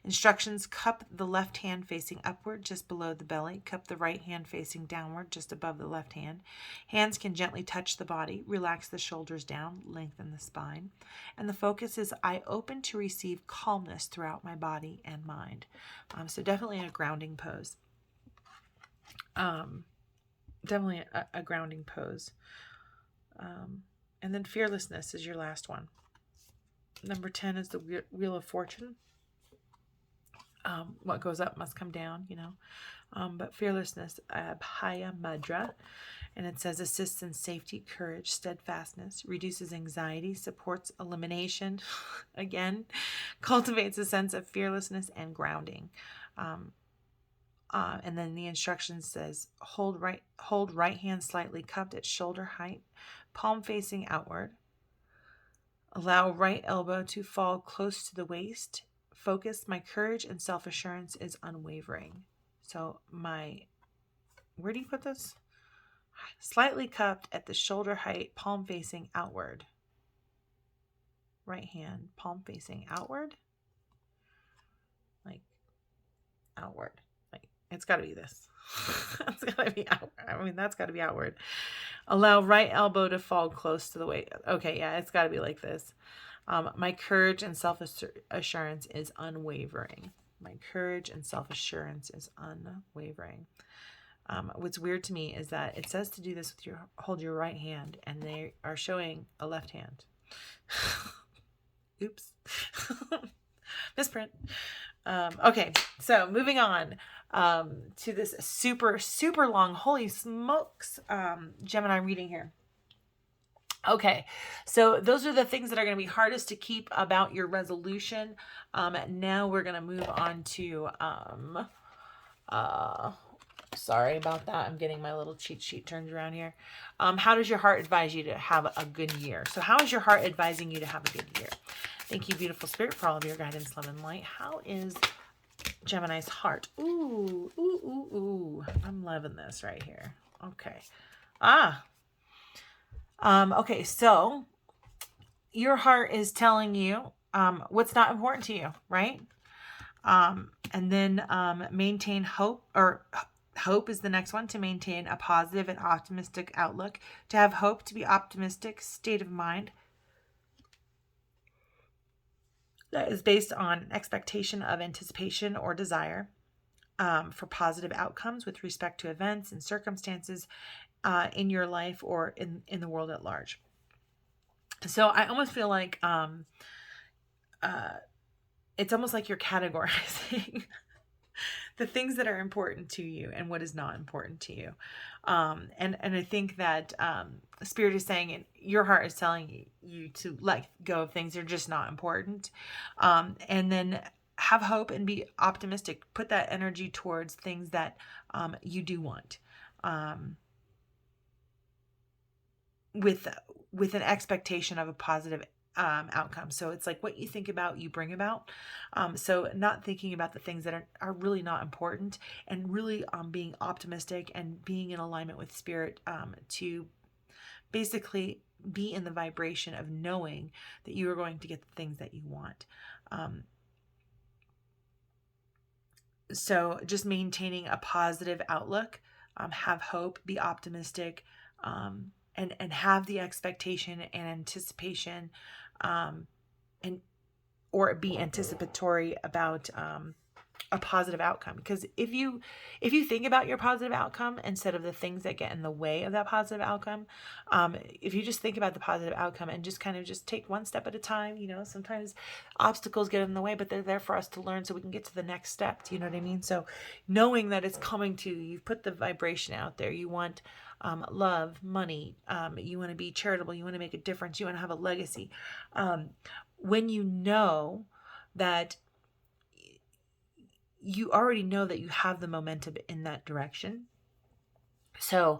Instructions: cup the left hand facing upward just below the belly. Cup the right hand facing downward just above the left hand. Hands can gently touch the body. Relax the shoulders down. Lengthen the spine. And the focus is, I open to receive calmness throughout my body and mind. So definitely a grounding pose. Definitely a grounding pose. And then fearlessness is your last one. Number 10 is the Wheel of Fortune. What goes up must come down, But fearlessness, Abhaya Mudra. And it says assists in safety, courage, steadfastness, reduces anxiety, supports elimination, again, cultivates a sense of fearlessness and grounding. And then the instructions says hold right hand slightly cupped at shoulder height, palm facing outward. Allow right elbow to fall close to the waist. Focus, my courage and self-assurance is unwavering. So where do you put this? Slightly cupped at the shoulder height, palm facing outward. Right hand, palm facing outward. Like outward. Like it's got to be this. It's got to be outward. That's got to be outward. Allow right elbow to fall close to the waist. Okay, yeah, it's got to be like this. My courage and self-assurance is unwavering. My courage and self-assurance is unwavering. What's weird to me is that it says to do this with hold your right hand, and they are showing a left hand. Oops. Misprint. Okay, so moving on to this super, super long, holy smokes, Gemini reading here. Okay, so those are the things that are going to be hardest to keep about your resolution. Now we're going to move on to Sorry about that. I'm getting my little cheat sheet turned around here. How does your heart advise you to have a good year? So how is your heart advising you to have a good year? Thank you, beautiful spirit, for all of your guidance, love, and light. How is Gemini's heart? Ooh, ooh, ooh, ooh. I'm loving this right here. Okay. Okay, so your heart is telling you what's not important to you, right? And then maintain hope, or hope is the next one, to maintain a positive and optimistic outlook. To have hope, to be optimistic state of mind that is based on expectation of anticipation or desire for positive outcomes with respect to events and circumstances in your life or in the world at large. So I almost feel like it's almost like you're categorizing the things that are important to you and what is not important to you. And I think that Spirit is saying, and your heart is telling you to let go of things that are just not important. And then have hope and be optimistic. Put that energy towards things that you do want. With an expectation of a positive outcome. So it's like what you think about, you bring about. So not thinking about the things that are really not important, and really being optimistic and being in alignment with Spirit to basically be in the vibration of knowing that you are going to get the things that you want. So just maintaining a positive outlook, have hope, be optimistic, and have the expectation and anticipation, or be anticipatory about a positive outcome. Because if you think about your positive outcome instead of the things that get in the way of that positive outcome, if you just think about the positive outcome and just kind of just take one step at a time, sometimes obstacles get in the way, but they're there for us to learn so we can get to the next step. Do you know what I mean? So knowing that it's coming to you, you've put the vibration out there. You want love, money, you want to be charitable, you want to make a difference, you want to have a legacy. When you know that you already know that you have the momentum in that direction. So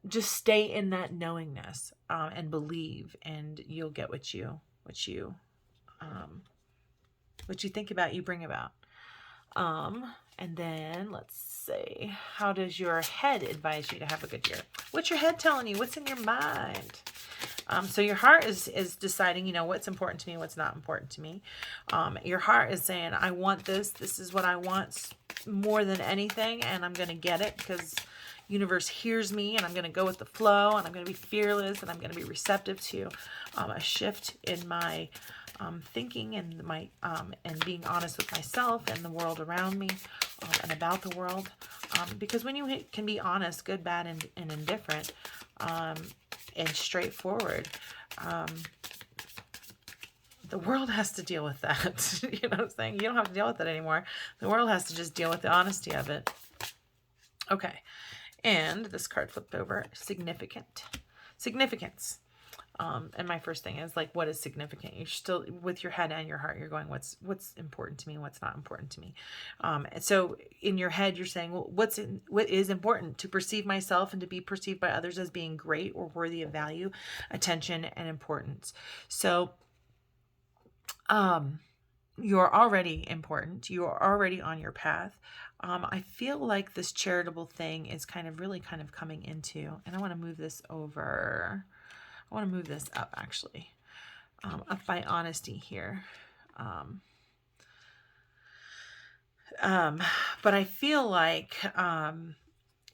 just stay in that knowingness and believe, and you'll get what you think about, you bring about. And then let's see, how does your head advise you to have a good year? What's your head telling you? What's in your mind? So your heart is deciding, what's important to me, what's not important to me. Your heart is saying, I want this. This is what I want more than anything, and I'm going to get it because universe hears me, and I'm going to go with the flow, and I'm going to be fearless, and I'm going to be receptive to a shift in my thinking and my and being honest with myself and the world around me, and about the world. Because when you can be honest, good, bad, and indifferent, and straightforward, the world has to deal with that. You know what I'm saying? You don't have to deal with it anymore. The world has to just deal with the honesty of it. Okay. And this card flipped over. Significance. And my first thing is like, what is significant? You're still with your head and your heart. You're going, what's important to me? What's not important to me? And so in your head, you're saying, well, what is important? To perceive myself and to be perceived by others as being great or worthy of value, attention, and importance. So, you're already important. You are already on your path. I feel like this charitable thing is kind of coming into, and I want to move this over. I want to move this up, actually, up by honesty here. But I feel like,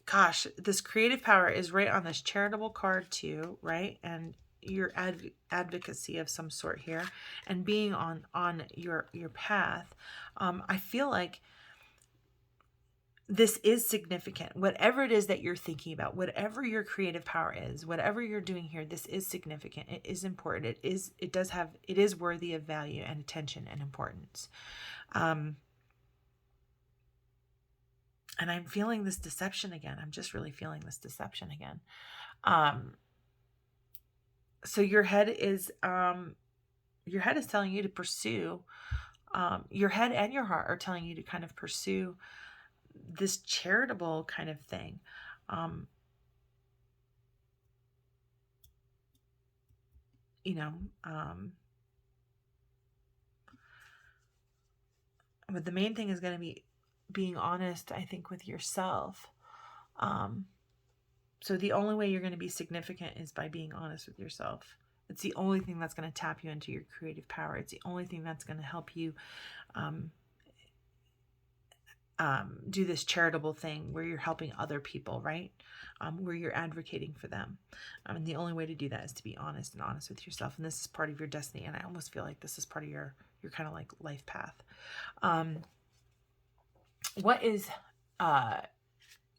gosh, this creative power is right on this charitable card too, right? And your advocacy of some sort here, and being on your path. I feel like this is significant. Whatever it is that you're thinking about, whatever your creative power is, whatever you're doing here, this is significant. It is important. It is worthy of value and attention and importance. And I'm feeling this deception again. I'm just really feeling this deception again. So your head is telling you to pursue, your head and your heart are telling you to kind of pursue this charitable kind of thing. You know, but the main thing is going to be being honest, I think, with yourself. So the only way you're going to be significant is by being honest with yourself. It's the only thing that's going to tap you into your creative power. It's the only thing that's going to help you do this charitable thing where you're helping other people, right? Where you're advocating for them. And the only way to do that is to be honest and honest with yourself. And this is part of your destiny. And I almost feel like this is part of your kind of like life path. What is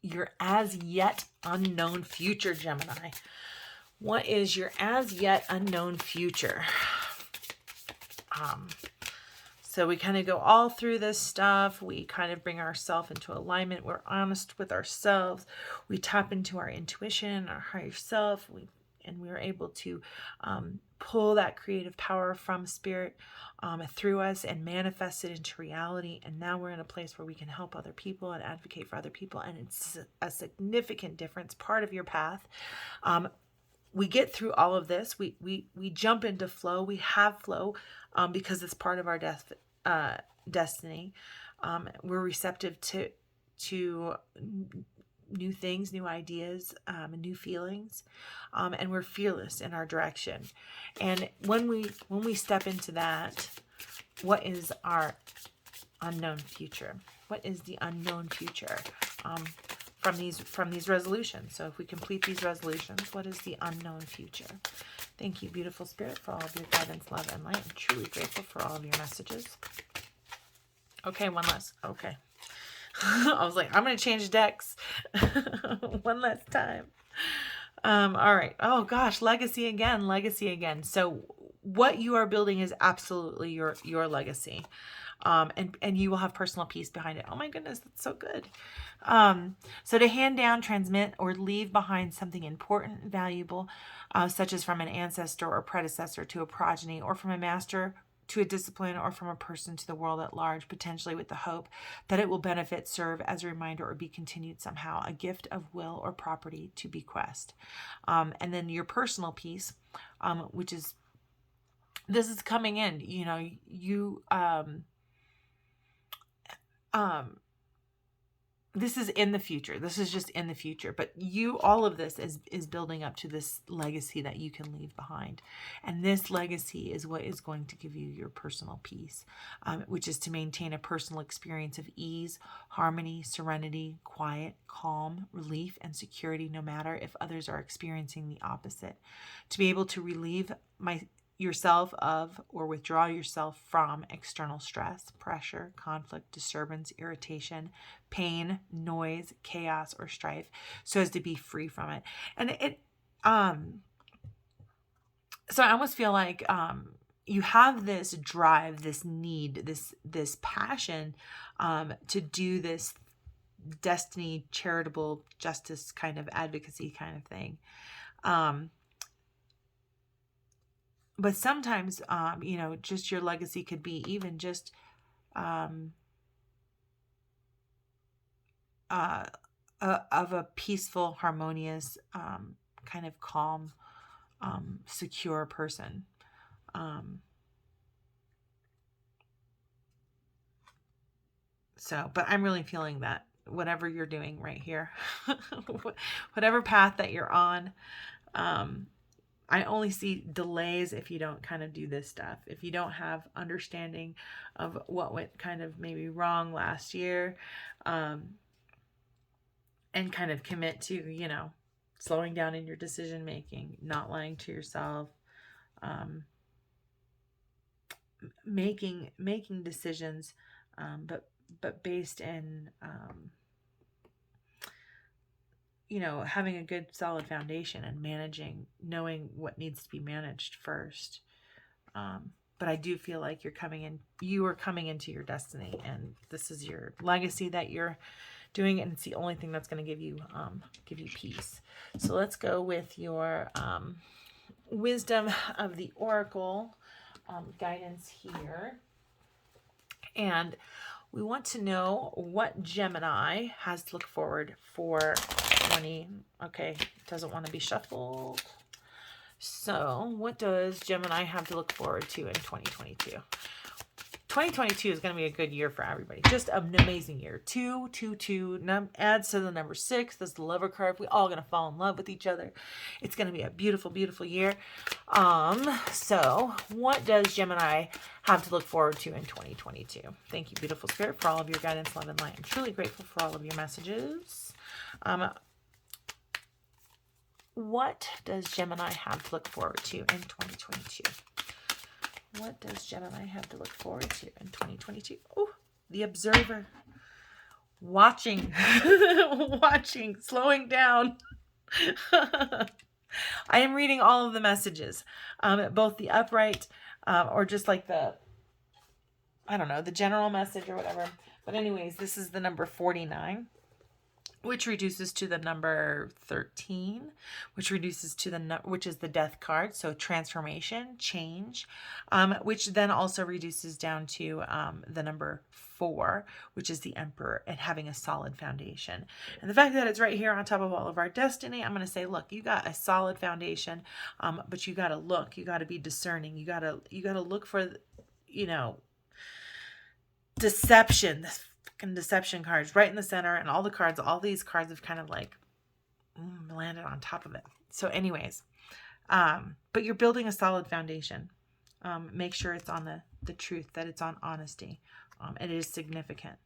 your as yet unknown future, Gemini? What is your as yet unknown future? So we kind of go all through this stuff. We kind of bring ourselves into alignment. We're honest with ourselves. We tap into our intuition, our higher self. And we're able to pull that creative power from spirit through us and manifest it into reality. And now we're in a place where we can help other people and advocate for other people. And it's a significant difference, part of your path. We get through all of this. We jump into flow. We have flow because it's part of our destiny. We're receptive to new things, new ideas, new feelings, and we're fearless in our direction. And when we step into that, what is our unknown future? What is the unknown future from these resolutions? So if we complete these resolutions, what is the unknown future? Thank you, beautiful spirit, for all of your guidance, love, and light. I'm truly grateful for all of your messages. Okay, one last. Okay. I was like, I'm going to change decks one last time. All right. Oh gosh, legacy again. So what you are building is absolutely your legacy. And you will have personal peace behind it. Oh my goodness, that's so good. So to hand down, transmit, or leave behind something important and valuable, such as from an ancestor or predecessor to a progeny, or from a master to a discipline, or from a person to the world at large, potentially with the hope that it will benefit, serve as a reminder, or be continued somehow, a gift of will or property to bequest. And then your personal piece, which is, this is coming in, this is in the future. This is just in the future. But all of this is building up to this legacy that you can leave behind. And this legacy is what is going to give you your personal peace, which is to maintain a personal experience of ease, harmony, serenity, quiet, calm, relief, and security, no matter if others are experiencing the opposite. To be able to relieve yourself of or withdraw yourself from external stress, pressure, conflict, disturbance, irritation, pain, noise, chaos, or strife, so as to be free from it. And so I almost feel like you have this drive, this need, this passion to do this destiny, charitable justice kind of advocacy kind of thing. But sometimes, just your legacy could be even just of a peaceful, harmonious, kind of calm, secure person. But I'm really feeling that whatever you're doing right here, whatever path that you're on, I only see delays if you don't kind of do this stuff. If you don't have understanding of what went kind of maybe wrong last year, and kind of commit to, slowing down in your decision making, not lying to yourself, making decisions, but based in, having a good solid foundation and knowing what needs to be managed first. But I do feel like you are coming into your destiny, and this is your legacy that you're doing, and it's the only thing that's going to give you peace. So let's go with your wisdom of the oracle guidance here. And We want to know what Gemini has to look forward for 20. Okay, it doesn't want to be shuffled. So what does Gemini have to look forward to in 2022? 2022 is going to be a good year for everybody. Just an amazing year. 2 adds to the number 6. That's the lover card. We're all going to fall in love with each other. It's going to be a beautiful, beautiful year. So what does Gemini have to look forward to in 2022? Thank you, beautiful spirit, for all of your guidance, love, and light. I'm truly grateful for all of your messages. What does Gemini have to look forward to in 2022? What does Gemini have to look forward to in 2022? Oh, the observer. Watching. Watching. Slowing down. I am reading all of the messages. Both the upright or just like the, I don't know, the general message or whatever. But anyways, this is the number 49. Which reduces to the number 13, which reduces to which is the death card. So transformation, change, which then also reduces down to the number 4, which is the emperor, and having a solid foundation. And the fact that it's right here on top of all of our destiny, I'm going to say, look, you got a solid foundation, but you got to look, you got to be discerning. You got to look for, deception, deception cards right in the center, and all these cards have kind of like landed on top of it. So anyways, but you're building a solid foundation. Make sure it's on the truth, that it's on honesty. It is significant.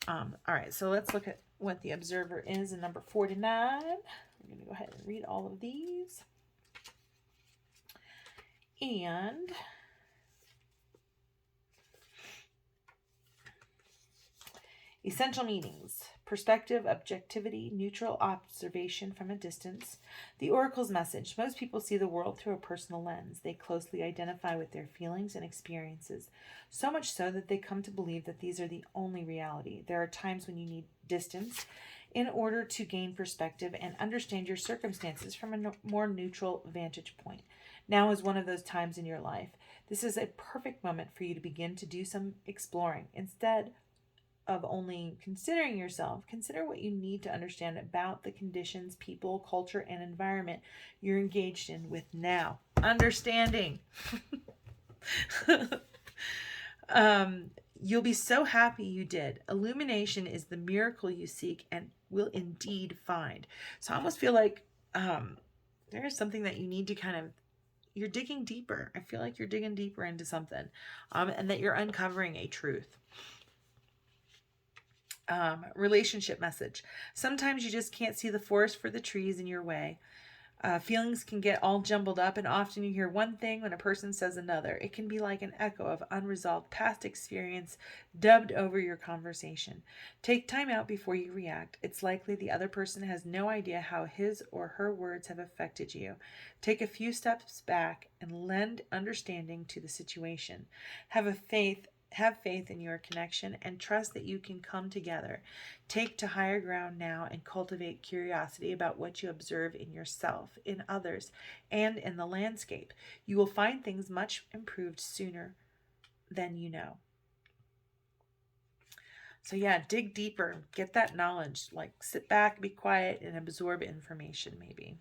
All right, so let's look at what the observer is in number 49. I'm going to go ahead and read all of these. And essential meanings: perspective, objectivity, neutral observation from a distance. The oracle's message: most people see the world through a personal lens. They closely identify with their feelings and experiences, so much so that they come to believe that these are the only reality. There are times when you need distance in order to gain perspective and understand your circumstances from a more neutral vantage point. Now is one of those times in your life. This is a perfect moment for you to begin to do some exploring. Instead of only considering yourself, consider what you need to understand about the conditions, people, culture, and environment you're engaged in with now. Understanding. You'll be so happy you did. Illumination is the miracle you seek and will indeed find. So I almost feel like there is something that you need to you're digging deeper. I feel like you're digging deeper into something, and that you're uncovering a truth. Relationship message: sometimes you just can't see the forest for the trees in your way. Feelings can get all jumbled up, and often you hear one thing when a person says another. It can be like an echo of unresolved past experience dubbed over your conversation. Take time out before you react. It's likely the other person has no idea how his or her words have affected you. Take a few steps back and lend understanding to the situation. Have faith in your connection and trust that you can come together. Take to higher ground now and cultivate curiosity about what you observe in yourself, in others, and in the landscape. You will find things much improved sooner than you know. So yeah, dig deeper, get that knowledge, like sit back, be quiet, and absorb information maybe.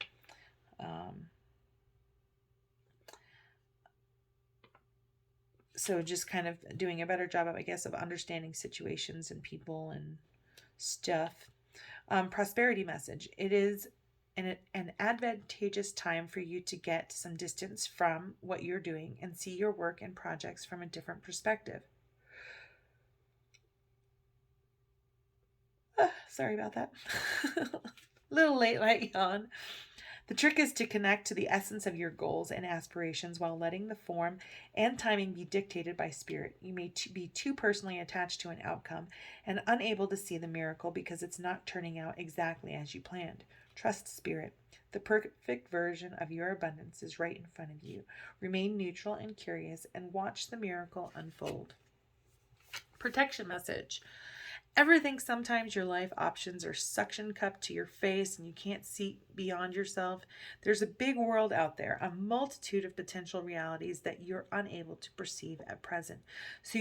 So just kind of doing a better job of, I guess, of understanding situations and people and stuff. Prosperity message: it is an advantageous time for you to get some distance from what you're doing and see your work and projects from a different perspective. Sorry about that. Little late light yawn. The trick is to connect to the essence of your goals and aspirations while letting the form and timing be dictated by spirit. You may be too personally attached to an outcome and unable to see the miracle because it's not turning out exactly as you planned. Trust spirit. The perfect version of your abundance is right in front of you. Remain neutral and curious and watch the miracle unfold. Protection message: ever think sometimes your life options are suction cupped to your face and you can't see beyond yourself? There's a big world out there, a multitude of potential realities that you're unable to perceive at present. So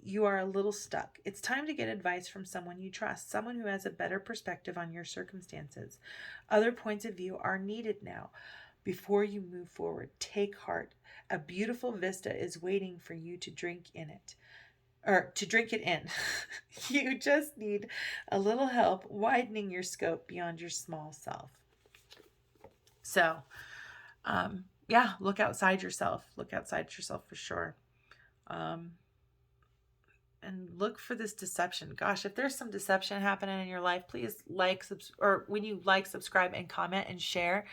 you are a little stuck. It's time to get advice from someone you trust, someone who has a better perspective on your circumstances. Other points of view are needed now. Before you move forward, take heart. A beautiful vista is waiting for you to drink in it. Or to drink it in. You just need a little help widening your scope beyond your small self. So, yeah, look outside yourself. Look outside yourself for sure. And look for this deception. Gosh, if there's some deception happening in your life, please or when you subscribe and comment and share,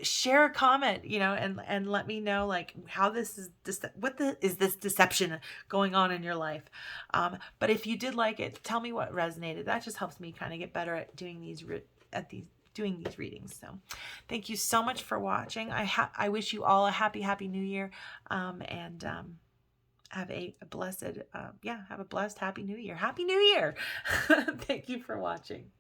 share a comment, and let me know like how this is, is this deception going on in your life? But if you did like it, tell me what resonated. That just helps me kind of get better at doing these readings. So thank you so much for watching. I wish you all a happy new year. And have a blessed, have a blessed happy new year. Happy New Year. Thank you for watching.